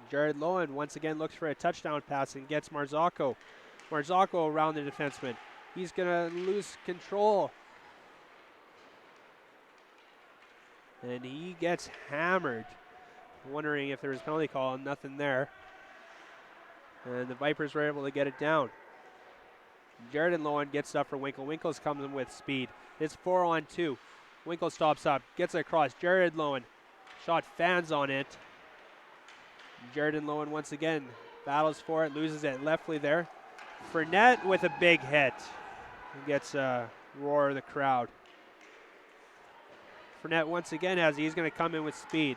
Jared Lowen once again looks for a touchdown pass and gets Marzocco. Marzocco around the defenseman. He's going to lose control. And he gets hammered. Wondering if there was a penalty call. Nothing there. And the Vipers were able to get it down. Jared and Lowen gets up for Winkle. Winkle's coming with speed. It's 4-on-2. Winkle stops up. Gets it across. Jared Lowen. Shot fans on it. Jared and Lowen once again battles for it. Loses it. Leftly there. Fournette with a big hit. He gets a roar of the crowd. for net once again as he's going to come in with speed.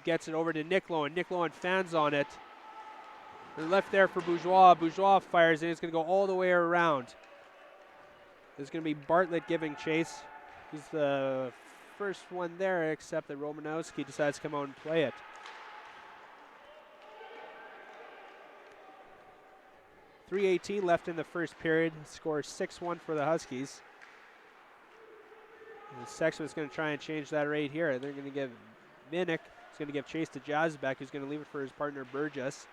Gets it over to Nick Lowen. Nick Lowen fans on it. Left there for Bourgeois. Bourgeois fires and it's going to go all the way around. There's going to be Bartlett giving chase. He's the first one there, except that Romanowski decides to come out and play it. .318 left in the first period. Score 6-1 for the Huskies. And Sexsmith's going to try and change that right here. They're going to give Minnick. He's going to give chase to Jazbeck, who's going to leave it for his partner Burgess.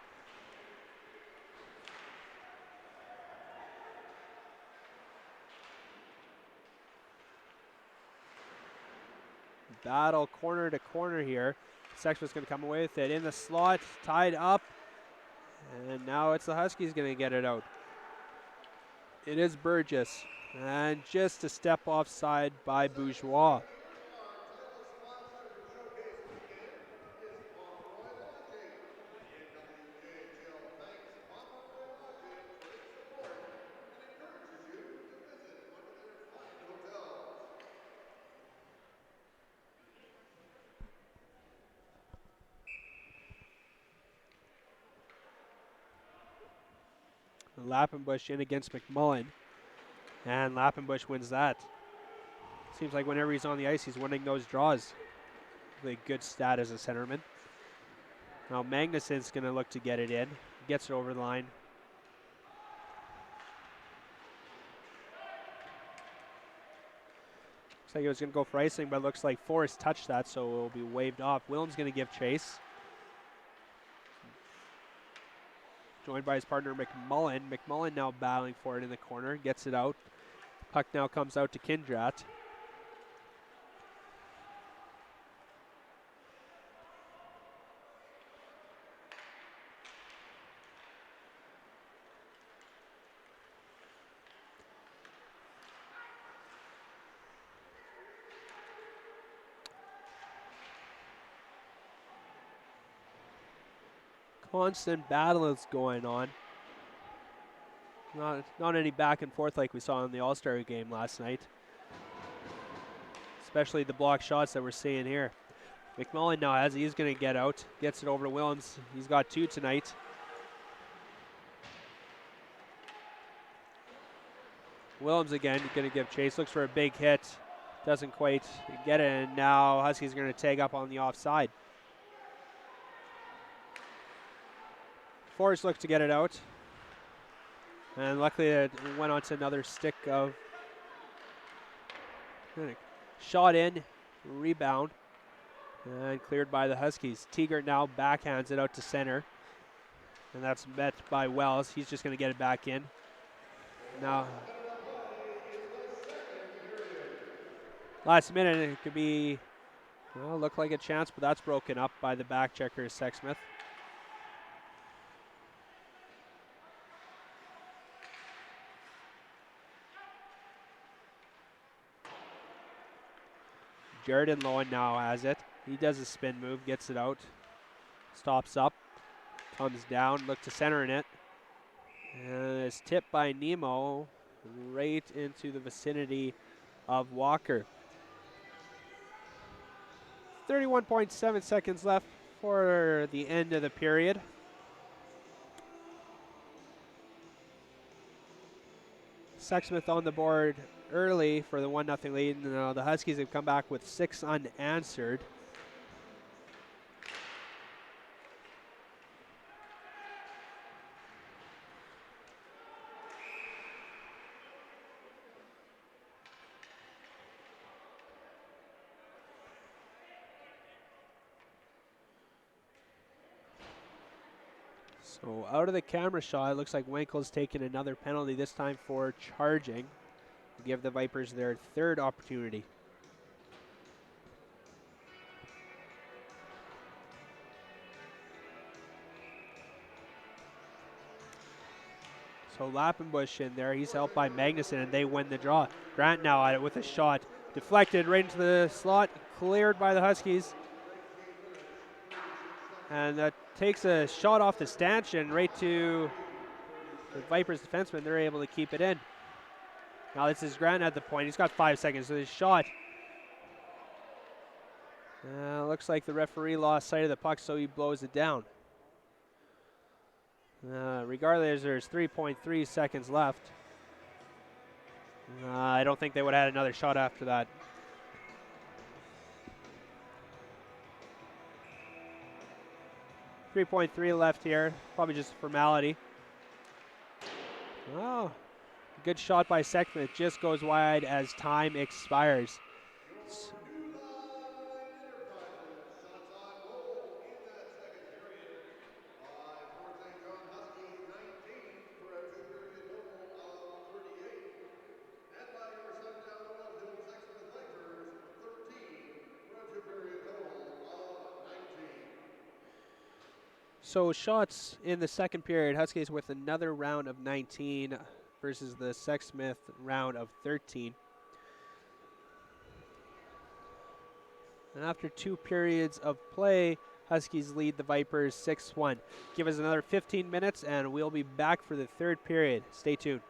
Battle corner to corner here. Sexsmith's going to come away with it in the slot, tied up. And now it's the Huskies going to get it out. It is Burgess. And just a step offside by Bourgeois. Lappenbush in against McMullen. And Lappenbush wins that. Seems like whenever he's on the ice, he's winning those draws. Really good stat as a centerman. Now Magnuson's going to look to get it in. Gets it over the line. Looks like it was going to go for icing, but it looks like Forrest touched that, so it will be waved off. Willem's going to give chase. Joined by his partner McMullen. McMullen now battling for it in the corner. Gets it out. Puck now comes out to Kindrat. Constant battle is going on. Not any back and forth like we saw in the All-Star game last night. Especially the block shots that we're seeing here. McMullen now has, he's going to get out. Gets it over to Willems. He's got 2 tonight. Willems again going to give chase. Looks for a big hit. Doesn't quite get it. And now Huskies are going to tag up on the offside. Forrest looked to get it out. And luckily it went on to another stick of shot in, rebound, and cleared by the Huskies. Teegert now backhands it out to center. And that's met by Wells. He's just going to get it back in. Now, last minute it could be, well, look like a chance, but that's broken up by the back checker, Sexsmith. Jared Lowen now has it. He does a spin move, gets it out, stops up, comes down, look to center in it. And it's tipped by Nemo right into the vicinity of Walker. 31.7 seconds left for the end of the period. Sexsmith on the board early for the 1-0 lead. The Huskies have come back with 6 unanswered. So out of the camera shot, it looks like Winkle's taking another penalty, this time for charging. To give the Vipers their 3rd opportunity. So Lappenbush in there, he's helped by Magnuson, and they win the draw. Grant now at it with a shot. Deflected right into the slot, cleared by the Huskies. And that takes a shot off the stanchion right to the Vipers defenseman. They're able to keep it in. Now this is Grant at the point. He's got 5 seconds. So his shot Looks like the referee lost sight of the puck, so he blows it down. Regardless, there's 3.3 seconds left. I don't think they would have had another shot after that. .3 left here, probably just a formality. Oh, good shot by Sexsmith, just goes wide as time expires. So shots in the second period, Huskies with another round of 19 versus the Sexsmith round of 13. And after 2 periods of play, Huskies lead the Vipers 6-1. Give us another 15 minutes and we'll be back for the third period. Stay tuned.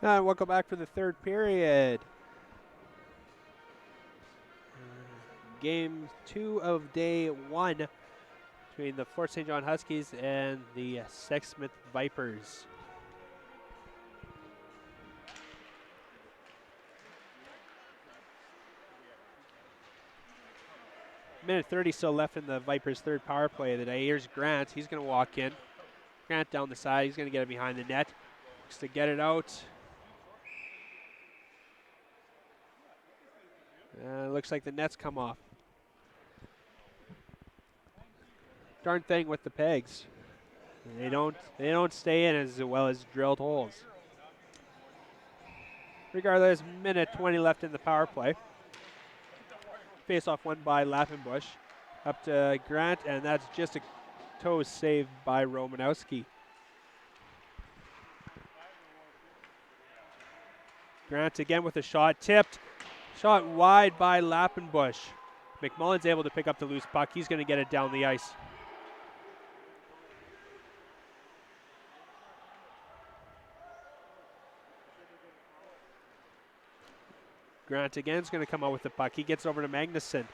And welcome back for the third period. Game 2 of day 1 between the Fort St. John Huskies and the Sexsmith Vipers. Minute 30 still left in the Vipers' third power play of the day. Here's Grant. He's going to walk in. Grant down the side. He's going to get it behind the net. Looks to get it out. Looks like the net's come off. Darn thing with the pegs. They don't stay in as well as drilled holes. Regardless, minute 20 left in the power play. Face-off won by Lappenbush. Up to Grant, and that's just a toe saved by Romanowski. Grant again with a shot, tipped. Shot wide by Lappenbush. McMullen's able to pick up the loose puck. He's going to get it down the ice. Grant again is going to come out with the puck. He gets over to Magnuson.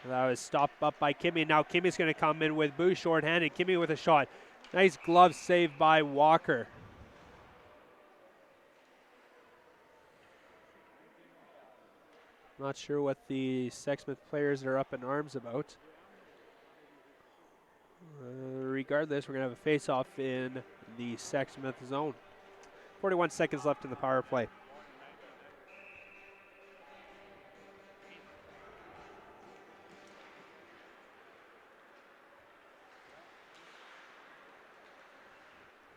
That was stopped up by Kimmy. Now Kimmy's going to come in with Boo short-handed. Kimmy with a shot. Nice glove save by Walker. Not sure what the Sexsmith players are up in arms about. Regardless, we're going to have a face-off in the Sexsmith zone. 41 seconds left in the power play.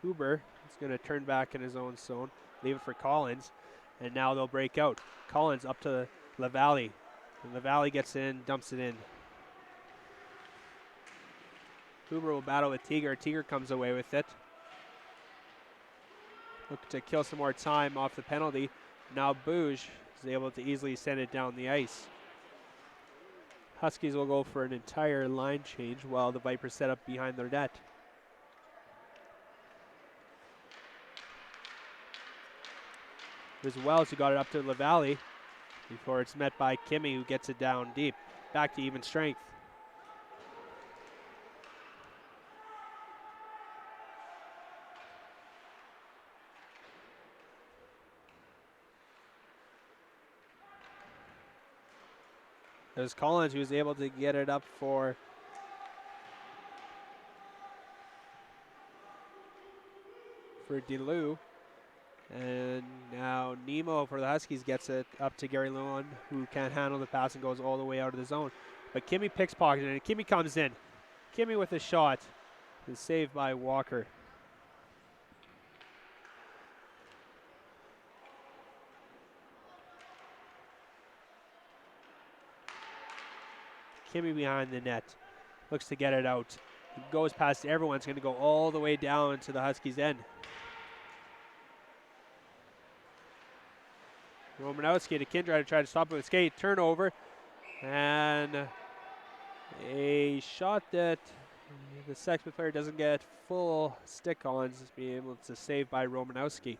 Huber is going to turn back in his own zone, leave it for Collins, and now they'll break out. Collins up to LaValle, and LaValle gets in, dumps it in. Huber will battle with Tiger. Tiger comes away with it. Look to kill some more time off the penalty. Now Bouge is able to easily send it down the ice. Huskies will go for an entire line change while the Vipers set up behind their net. There's Wells who got it up to LaValle before it's met by Kimmy, who gets it down deep. Back to even strength. There's Collins, who was able to get it up for DeLue. And now Nemo for the Huskies gets it up to Gary Lewin, who can't handle the pass and goes all the way out of the zone. But Kimmy picks pocket, and Kimmy comes in. Kimmy with a shot is saved by Walker. Kimmy behind the net. Looks to get it out. He goes past everyone. It's going to go all the way down to the Huskies' end. Romanowski to Kindra to try to stop it with skate. Turnover. And a shot that the Sexsmith player doesn't get full stick on is being able to save by Romanowski.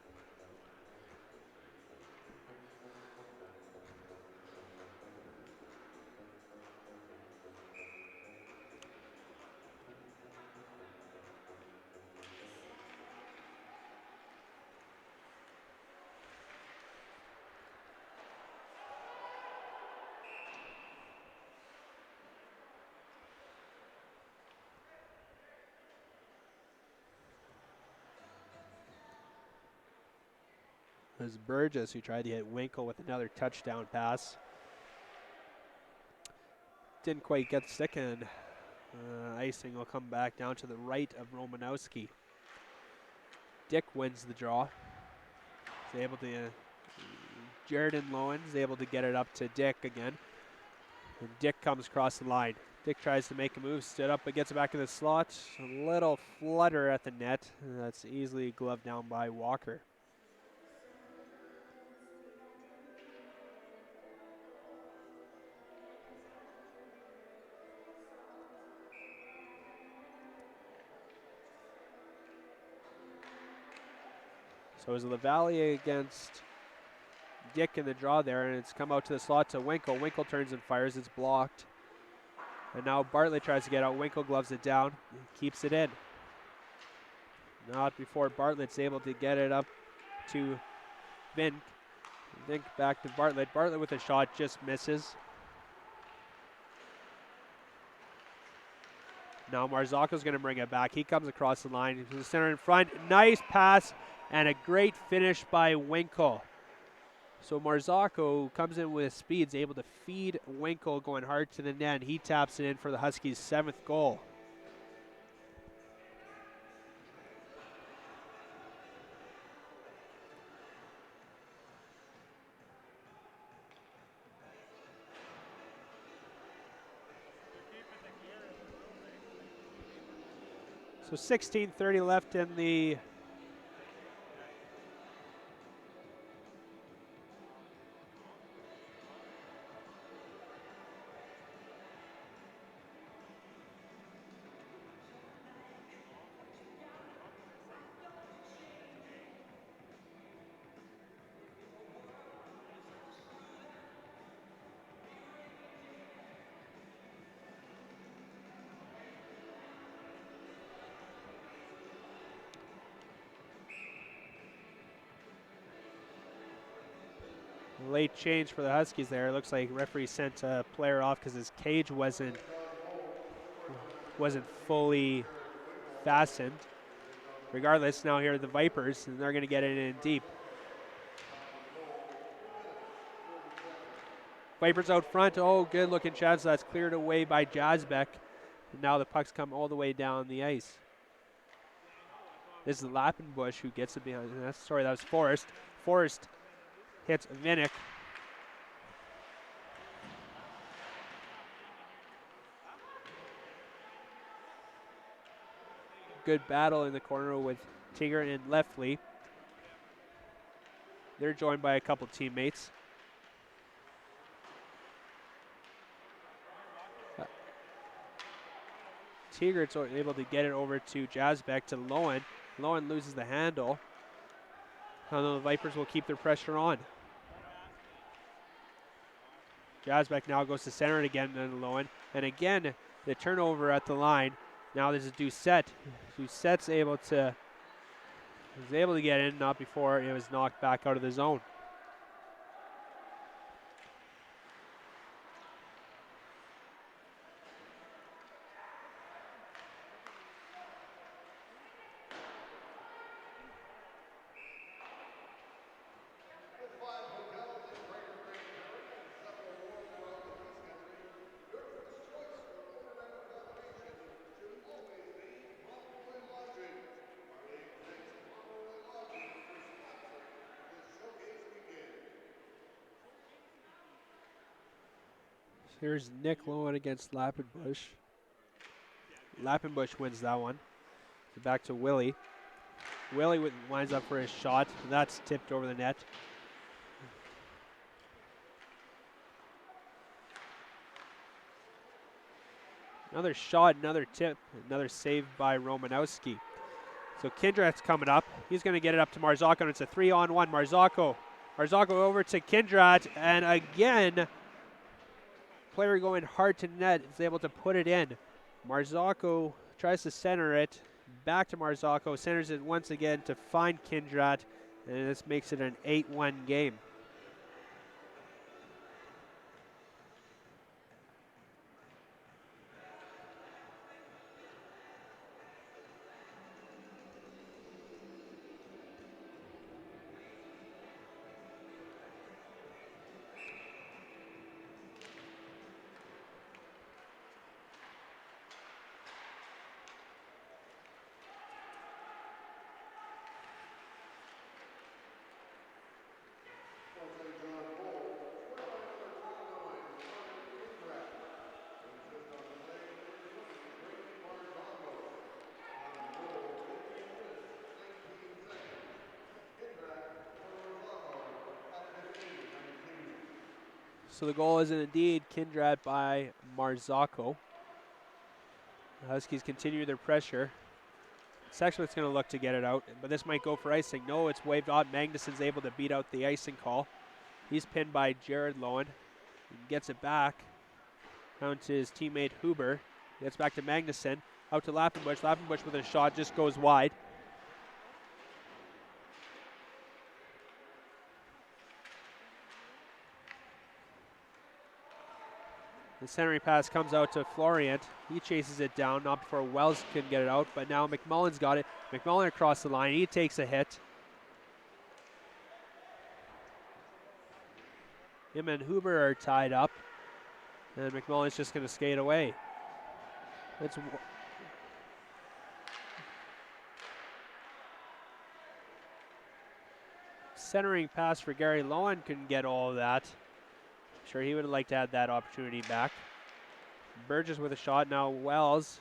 There's Burgess, who tried to hit Winkle with another touchdown pass. Didn't quite get the stick, and icing will come back down to the right of Romanowski. Dick wins the draw. He's able to, Jared Lowen is able to get it up to Dick again. And Dick comes across the line. Dick tries to make a move, stood up, but gets it back in the slot. A little flutter at the net. That's easily gloved down by Walker. So it was LaValle against Dick in the draw there, and it's come out to the slot to Winkle. Winkle turns and fires. It's blocked. And now Bartlett tries to get out. Winkle gloves it down. Keeps it in. Not before Bartlett's able to get it up to Vink. Vink back to Bartlett. Bartlett with a shot just misses. Now Marzocco's going to bring it back. He comes across the line. He's the center in front. Nice pass and a great finish by Winkle. So Marzocco comes in with speed, is able to feed Winkle going hard to the net. He taps it in for the Huskies' 7th goal. So 16:30 left in the late change for the Huskies there. It looks like referee sent a player off because his cage wasn't fully fastened. Regardless, now here are the Vipers, and they're going to get it in deep. Vipers out front. Oh, good looking chance. That's cleared away by Jazbeck. And now the puck's come all the way down the ice. This is Lappenbush who gets it behind. Sorry, that was Forrest. Forrest hits Vinnick. Good battle in the corner with Tigger and Leftley. They're joined by a couple teammates. Tigger's able to get it over to Jazbeck to Lowen. Lowen loses the handle. Although the Vipers will keep their pressure on. Jazbeck now goes to center it again, then Lowen. And again, the turnover at the line. Now this is Doucette. Doucette's able to get in, not before it was knocked back out of the zone. Here's Nick Lowen against Lappenbush. Lappenbush wins that one. Back to Willie. Willie lines up for his shot. That's tipped over the net. Another shot, another tip, another save by Romanowski. So Kindrat's coming up. He's going to get it up to Marzocco, and it's a 3-on-1. Marzocco over to Kindrat, and again, player going hard to net is able to put it in. Marzocco tries to center it. Back to Marzocco. Centers it once again to find Kindrat. And this makes it an 8-1 game. So the goal is indeed Kindrat by Marzocco. The Huskies continue their pressure. Sexsmith's going to look to get it out, but this might go for icing. No, it's waved off. Magnuson's able to beat out the icing call. He's pinned by Jared Lowen. He gets it back down to his teammate Huber. Gets back to Magnuson. Out to Lappenbush. Lappenbush with a shot just goes wide. The centering pass comes out to Florient. He chases it down, not before Wells can get it out, but now McMullen's got it. McMullen across the line. He takes a hit. Him and Huber are tied up, and McMullen's just going to skate away. It's centering pass for Gary Lowen couldn't get all of that. Sure, he would have liked to have that opportunity back. Burgess with a shot. Now Wells,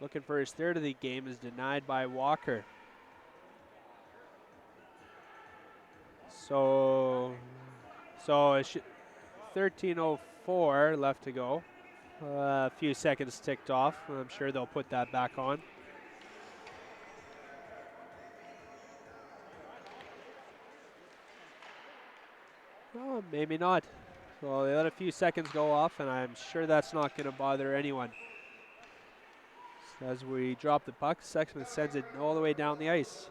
looking for his third of the game, is denied by Walker. So 13:04 left to go. A few seconds ticked off. I'm sure they'll put that back on. Oh, maybe not. Well, they let a few seconds go off, and I'm sure that's not going to bother anyone. So as we drop the puck, Sexsmith sends it all the way down the ice.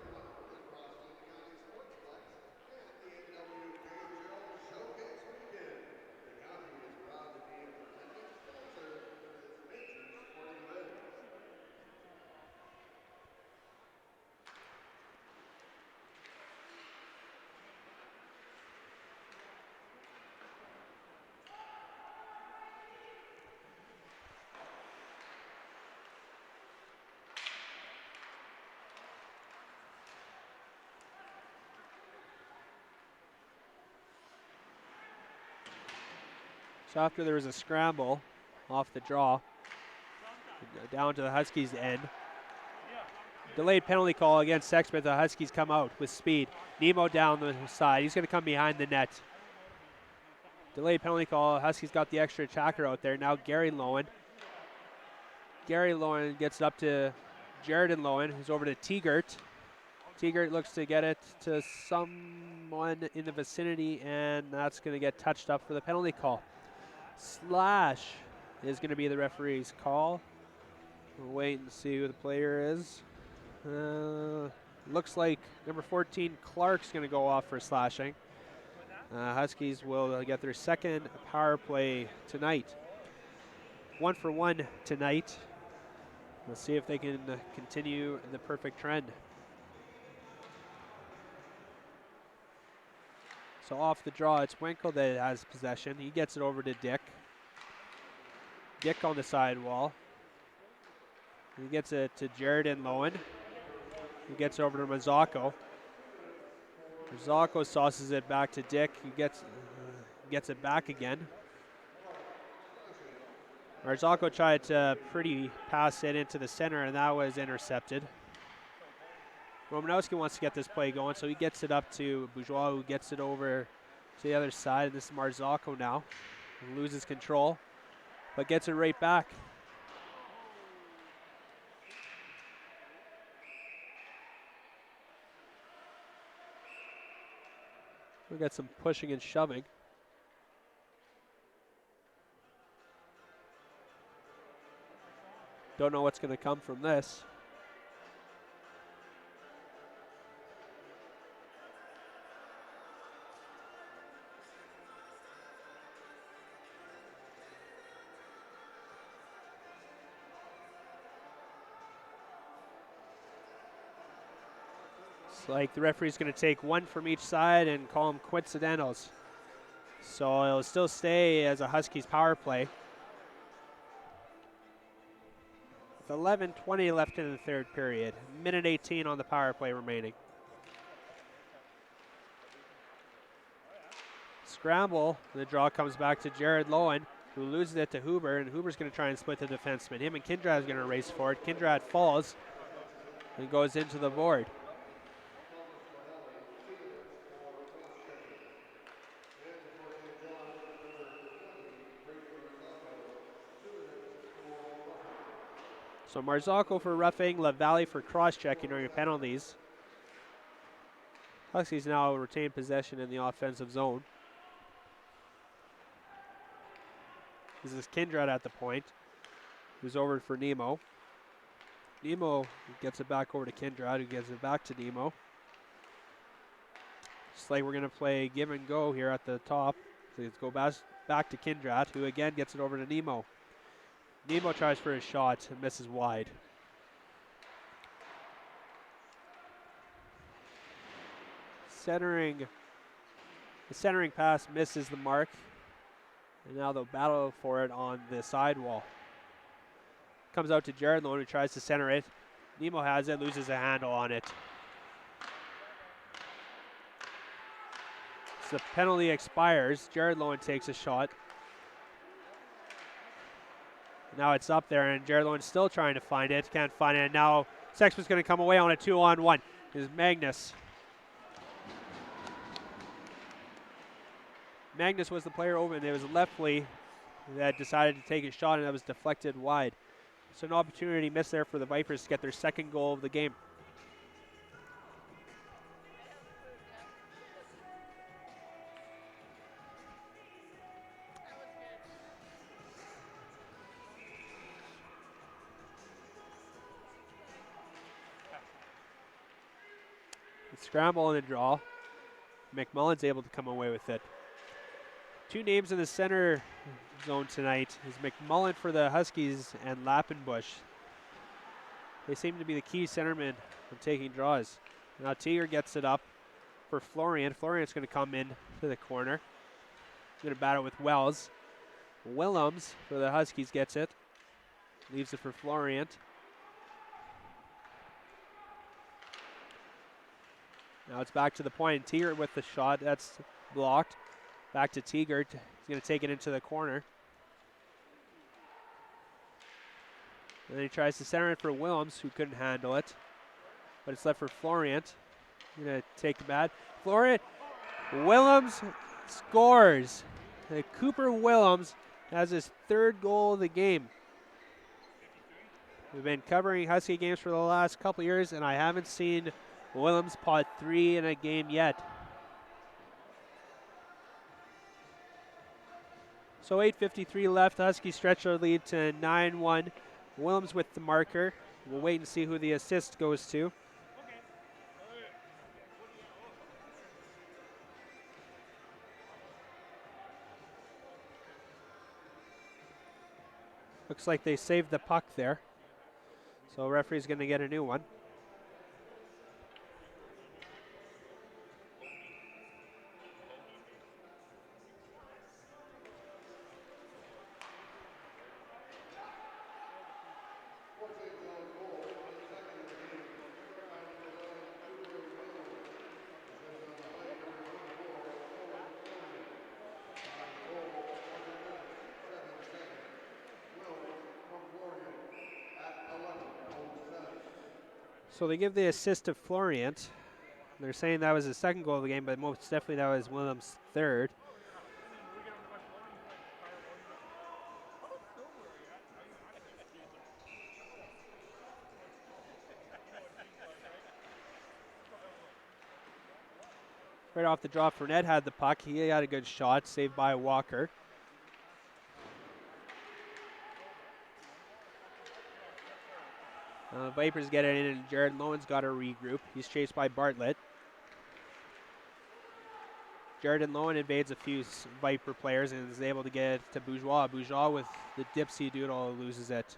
So after there was a scramble off the draw, down to the Huskies' end. Delayed penalty call against Sexsmith. The Huskies come out with speed. Nemo down the side. He's going to come behind the net. Delayed penalty call. Huskies got the extra attacker out there. Now Gary Lowen. Gary Lowen gets it up to Jared Lowen, who's over to Tegert. Tegert looks to get it to someone in the vicinity, and that's going to get touched up for the penalty call. Slash is going to be the referee's call. We'll wait and see who the player is. Looks like number 14, Clark's going to go off for slashing. Huskies will get their second power play tonight. 1-for-1 tonight. We'll see if they can continue the perfect trend. So off the draw, it's Winkle that has possession. He gets it over to Dick. Dick on the sidewall. He gets it to Jared and Lowen. He gets it over to Mazzocco. Mazzocco sauces it back to Dick. He gets it back again. Marzocco tried to pretty pass it into the center, and that was intercepted. Romanowski wants to get this play going, so he gets it up to Bourgeois, who gets it over to the other side. This is Marzocco now. He loses control, but gets it right back. We got some pushing and shoving. Don't know what's going to come from this. It's like the referee's going to take one from each side and call them coincidentals. So it'll still stay as a Huskies power play. 11:20 left in the third period. Minute 18 on the power play remaining. Scramble. The draw comes back to Jared Lowen, who loses it to Huber, and Huber's going to try and split the defenseman. Him and Kindrad's going to race for it. Kindrad falls and goes into the board. So Marzocco for roughing, LaValle for cross-checking or your penalties. Huskies now retain possession in the offensive zone. This is Kindred at the point, who's over for Nemo. Nemo gets it back over to Kindred, who gives it back to Nemo. Just like we're going to play give and go here at the top. So let's go back to Kindred, who again gets it over to Nemo. Nemo tries for his shot and misses wide. The centering pass misses the mark. And now they'll battle for it on the sidewall. Comes out to Jared Lone, who tries to center it. Nemo has it, loses a handle on it. So the penalty expires. Jared Lone takes a shot. Now it's up there, and Jared Lowen's still trying to find it. Can't find it. And now Sexton's going to come away on a 2-on-1. Is Magnus. Magnus was the player open. It was Leftley that decided to take a shot, and that was deflected wide. So an opportunity missed there for the Vipers to get their second goal of the game. Scramble and a draw. McMullen's able to come away with it. Two names in the center zone tonight is McMullen for the Huskies and Lappenbush. They seem to be the key centermen when taking draws. Now Teeger gets it up for Florian. Florian's going to come in to the corner. He's going to battle with Wells. Willems for the Huskies gets it. Leaves it for Florian. Now it's back to the point. Teeger with the shot. That's blocked. Back to Teeger. He's going to take it into the corner. And then he tries to center it for Willems, who couldn't handle it. But it's left for Florian. Going to take the bat. Florian. Willems scores. Cooper Willems has his third goal of the game. We've been covering Husky games for the last couple years, and I haven't seen Willems pot 3 in a game yet. So 8:53 left. The Huskies stretch their lead to 9-1. Willems with the marker. We'll wait and see who the assist goes to. Looks like they saved the puck there. So referee's going to get a new one. So they give the assist to Florian. They're saying that was his second goal of the game, but most definitely that was Willems' third. Right off the draw, Fournette had the puck. He had a good shot, saved by Walker. Vipers get it in, and Jared Lowen's got to regroup. He's chased by Bartlett. Jared Lowen invades a few Viper players and is able to get it to Bourgeois. Bourgeois with the dipsy doodle loses it.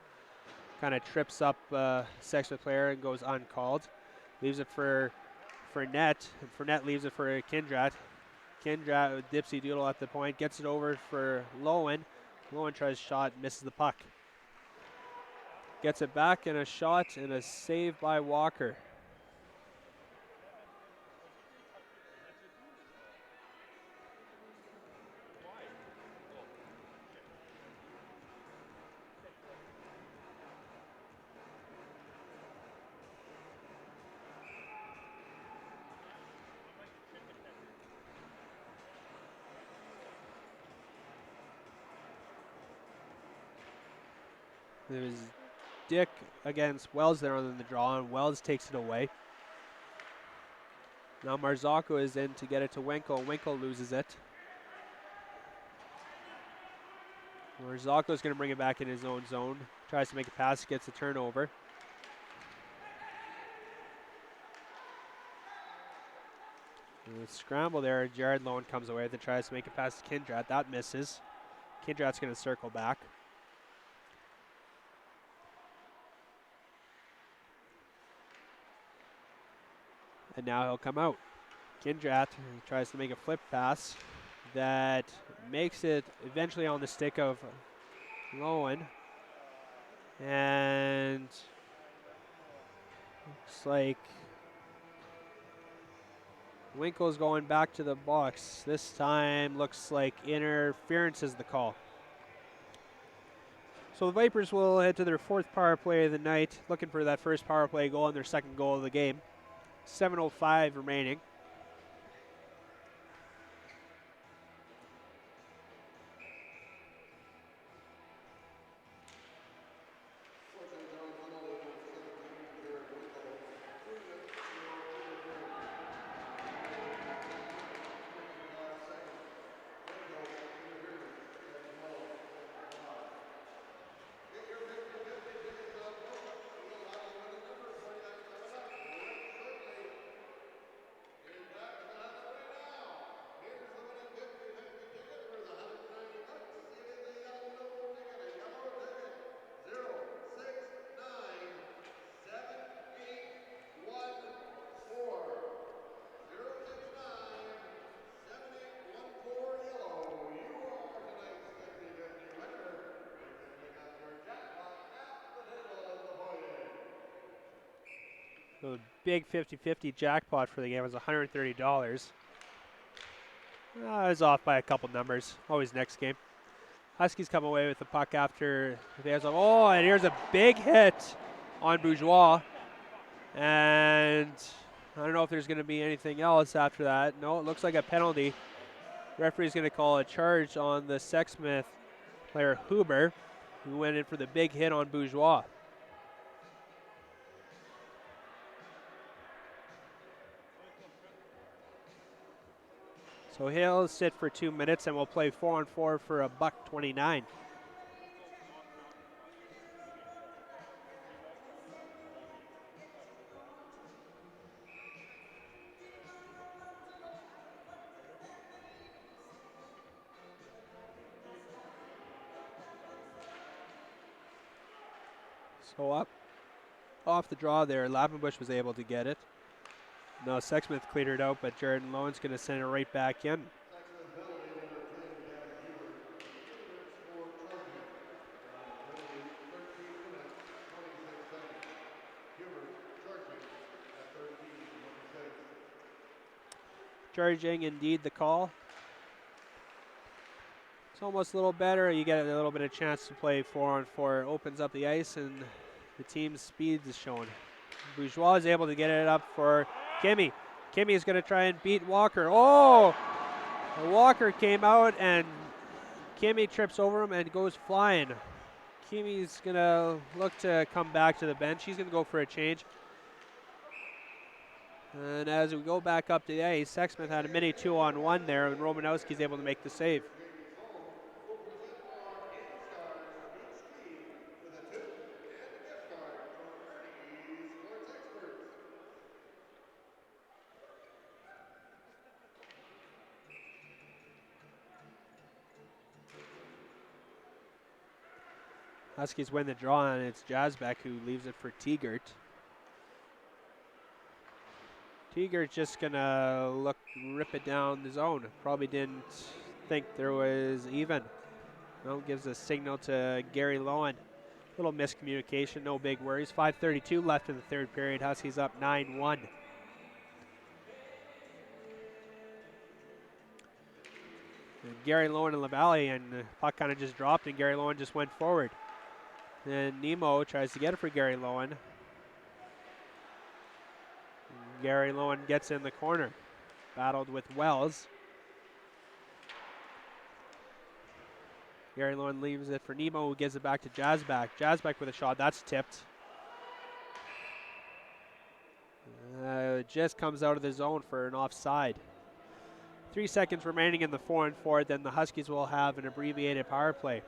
Kind of trips up Sexton player and goes uncalled. Leaves it for Fournette. And Fournette leaves it for Kindrat. Kindrat with dipsy doodle at the point. Gets it over for Lowen. Lowen tries shot, misses the puck. Gets it back and a shot and a save by Walker. It was stick against Wells there on the draw, and Wells takes it away. Now Marzocco is in to get it to Winkle. Winkle loses it. Marzocco's going to bring it back in his own zone. Tries to make a pass, gets a turnover. And the scramble there, Jared Lowen comes away with it, tries to make a pass to Kindrat. That misses. Kindrat's going to circle back. And now he'll come out. Kindrat tries to make a flip pass that makes it eventually on the stick of Lowen. And looks like Winkle's going back to the box. This time looks like interference is the call. So the Vipers will head to their 4th power play of the night, looking for that first power play goal and their 2nd goal of the game. 7:05 remaining. So the big 50-50 jackpot for the game was $130. I was off by a couple numbers. Always next game. Huskies come away with the puck after the faceoff. Oh, and here's a big hit on Bourgeois. And I don't know if there's going to be anything else after that. No, it looks like a penalty. Referee's going to call a charge on the Sexsmith player Huber, who went in for the big hit on Bourgeois. So he'll sit for 2 minutes, and we'll play 4-on-4 for $1.29. So up off the draw there, Lappenbush was able to get it. No, Sexsmith cleared it out, but Jared Lowen's going to send it right back in. Charging indeed the call. It's almost a little better. You get a little bit of chance to play 4-on-4. It opens up the ice and the team's speed is shown. Bourgeois is able to get it up for Kimmy. Kimmy is going to try and beat Walker. Oh! Walker came out and Kimmy trips over him and goes flying. Kimmy's going to look to come back to the bench. He's going to go for a change. And as we go back up to the ice, Sexsmith had a mini 2-on-1 there, and Romanowski's able to make the save. Huskies win the draw, and it's Jasbeck who leaves it for Tegert. Tegert's just going to rip it down the zone. Probably didn't think there was even. No, gives a signal to Gary Lowen. Little miscommunication, no big worries. 5:32 left in the 3rd period. Huskies up 9-1. And Gary Lowen and LaValle, and the puck kind of just dropped, and Gary Lowen just went forward. Then Nemo tries to get it for Gary Lowen. Gary Lowen gets in the corner. Battled with Wells. Gary Lowen leaves it for Nemo, who gives it back to Jazback. Jazback with a shot. That's tipped. Just comes out of the zone for an offside. 3 seconds remaining in the 4-on-4. Then the Huskies will have an abbreviated power play.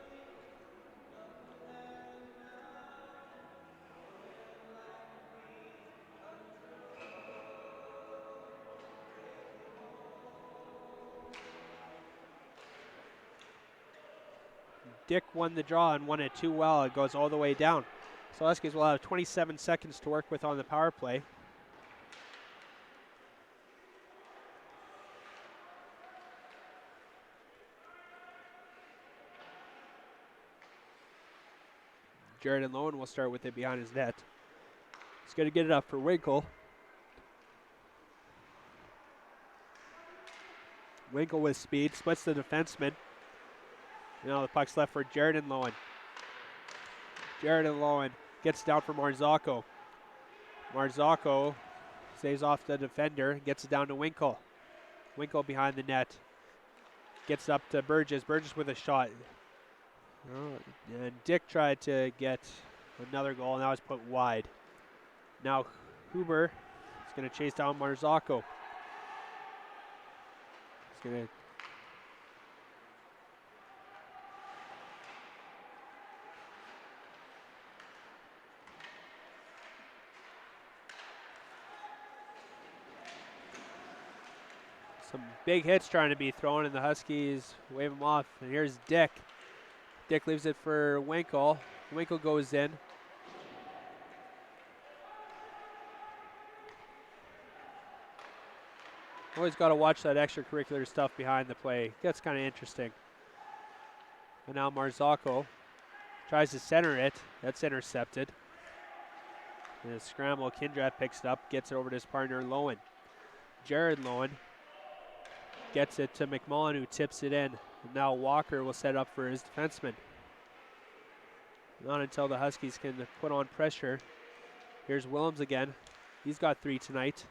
Dick won the draw and won it too well. It goes all the way down. So Huskies will have 27 seconds to work with on the power play. Jared and Lowen will start with it behind his net. He's going to get it up for Winkle. Winkle with speed, splits the defenseman. Now the puck's left for Jared and Lowen. Jared and Lowen gets down for Marzocco. Marzocco stays off the defender, gets it down to Winkle. Winkle behind the net. Gets up to Burgess. Burgess with a shot. And Dick tried to get another goal, and that was put wide. Now Huber is going to chase down Marzocco. He's going to some big hits trying to be thrown, and the Huskies wave them off. And here's Dick. Dick leaves it for Winkle. Winkle goes in. Always got to watch that extracurricular stuff behind the play. That's kind of interesting. And now Marzocco tries to center it. That's intercepted. And a scramble, Kindred picks it up, gets it over to his partner Lowen. Jared Lowen gets it to McMullen, who tips it in. And now Walker will set up for his defenseman. Not until the Huskies can put on pressure. Here's Willems again. He's got 3 tonight.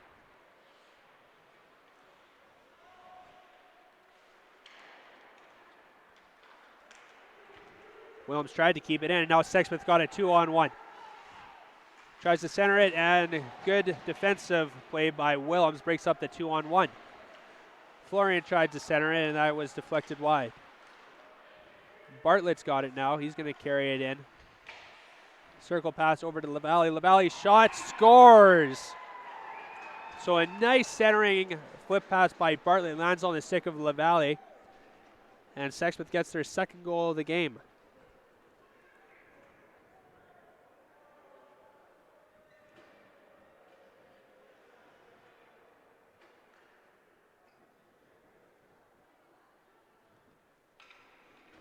Willems tried to keep it in, and now Sexsmith got a 2-on-1. Tries to center it, and good defensive play by Willems breaks up the 2-on-1. Florian tried to center it, and that was deflected wide. Bartlett's got it now. He's going to carry it in. Circle pass over to LaValle. LaValle shot, scores! So a nice centering flip pass by Bartlett lands on the stick of LaValle. And Sexsmith gets their second goal of the game.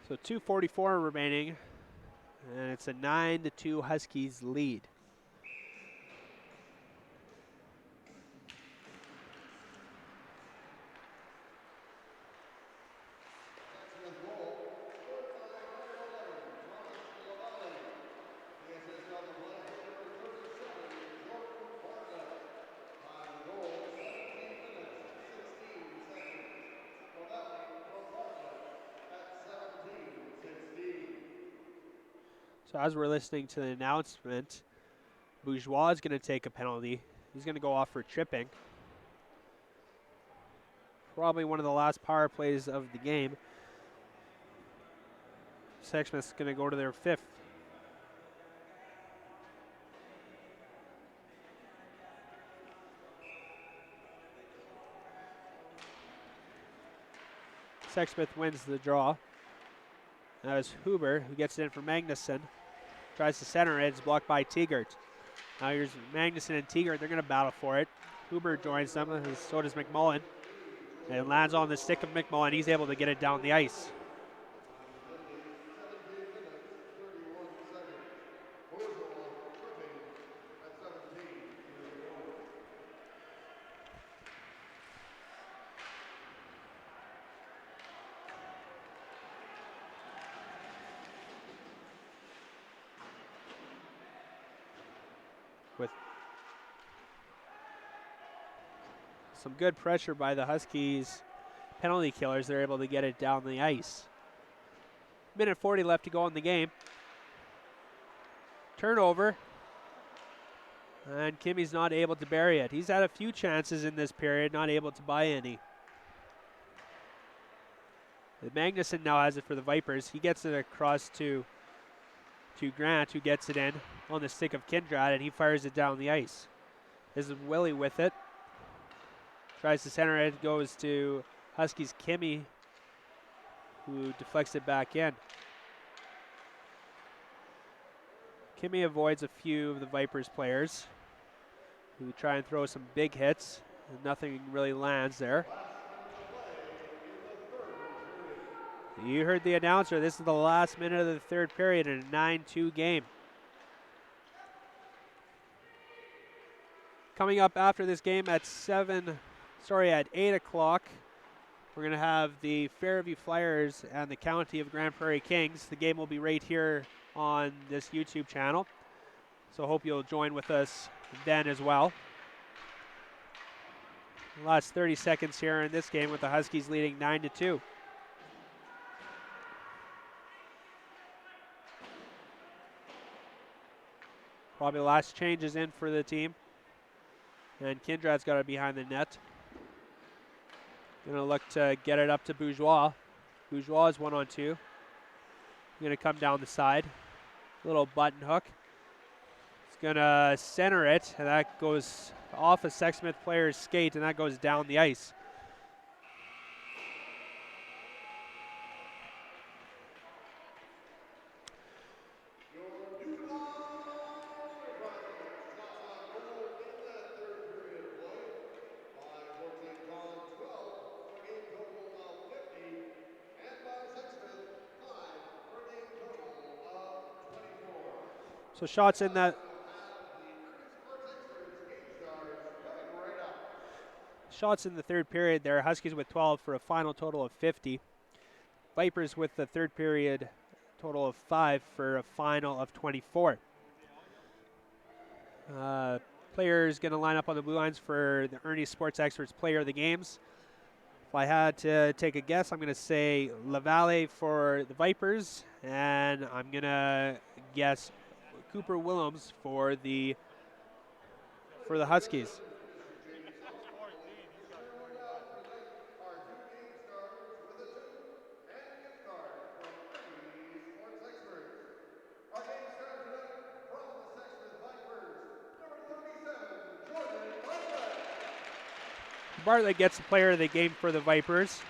So 2:44 remaining, and it's a 9-2 Huskies lead. So as we're listening to the announcement, Bourgeois is going to take a penalty. He's going to go off for tripping. Probably one of the last power plays of the game. Sexsmith's going to go to their 5th. Sexsmith wins the draw. That is Huber, who gets it in for Magnuson. Tries to center it. It's blocked by Tegert. Now here's Magnuson and Tegert. They're going to battle for it. Huber joins them, and so does McMullen. And it lands on the stick of McMullen. He's able to get it down the ice. With some good pressure by the Huskies penalty killers, they're able to get it down the ice. Minute 40 left to go in the game. Turnover. And Kimmy's not able to bury it. He's had a few chances in this period, not able to buy any. Magnuson now has it for the Vipers. He gets it across to Grant, who gets it in on the stick of Kindrad, and he fires it down the ice. This is Willie with it. Tries to center it, goes to Huskies' Kimmy, who deflects it back in. Kimmy avoids a few of the Vipers players who try and throw some big hits, and nothing really lands there. You heard the announcer. This is the last minute of the third period in a 9-2 game. Coming up after this game at 8 o'clock, we're going to have the Fairview Flyers and the County of Grand Prairie Kings. The game will be right here on this YouTube channel, so hope you'll join with us then as well. Last 30 seconds here in this game with the Huskies leading 9-2. Probably the last changes in for the team. And Kindrad's got it behind the net. Gonna look to get it up to Bourgeois. Bourgeois is 1-on-2. Gonna come down the side. Little button hook. He's gonna center it, and that goes off a Sexsmith player's skate, and that goes down the ice. So shots in that. Shots in the third period there. Huskies with 12 for a final total of 50. Vipers with the third period total of 5 for a final of 24. Players going to line up on the blue lines for the Ernie Sports Experts Player of the Games. If I had to take a guess, I'm going to say Lavalle for the Vipers, and I'm going to guess Cooper Willems for the Huskies. Bartlett gets the player of the game for the Vipers.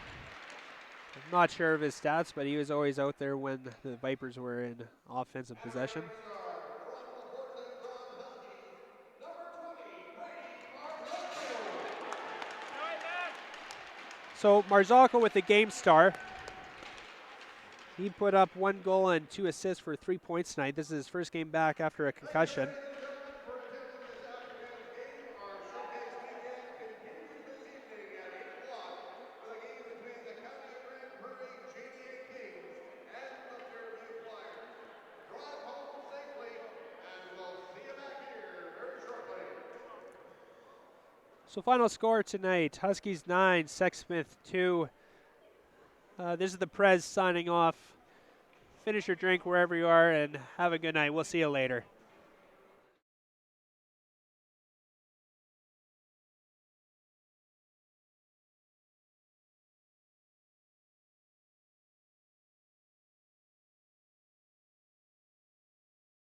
I'm not sure of his stats, but he was always out there when the Vipers were in offensive possession. So Marzocco with the game star. He put up 1 goal and 2 assists for 3 points tonight. This is his first game back after a concussion. So final score tonight, Huskies 9, Sexsmith 2. This is the Prez signing off. Finish your drink wherever you are and have a good night. We'll see you later.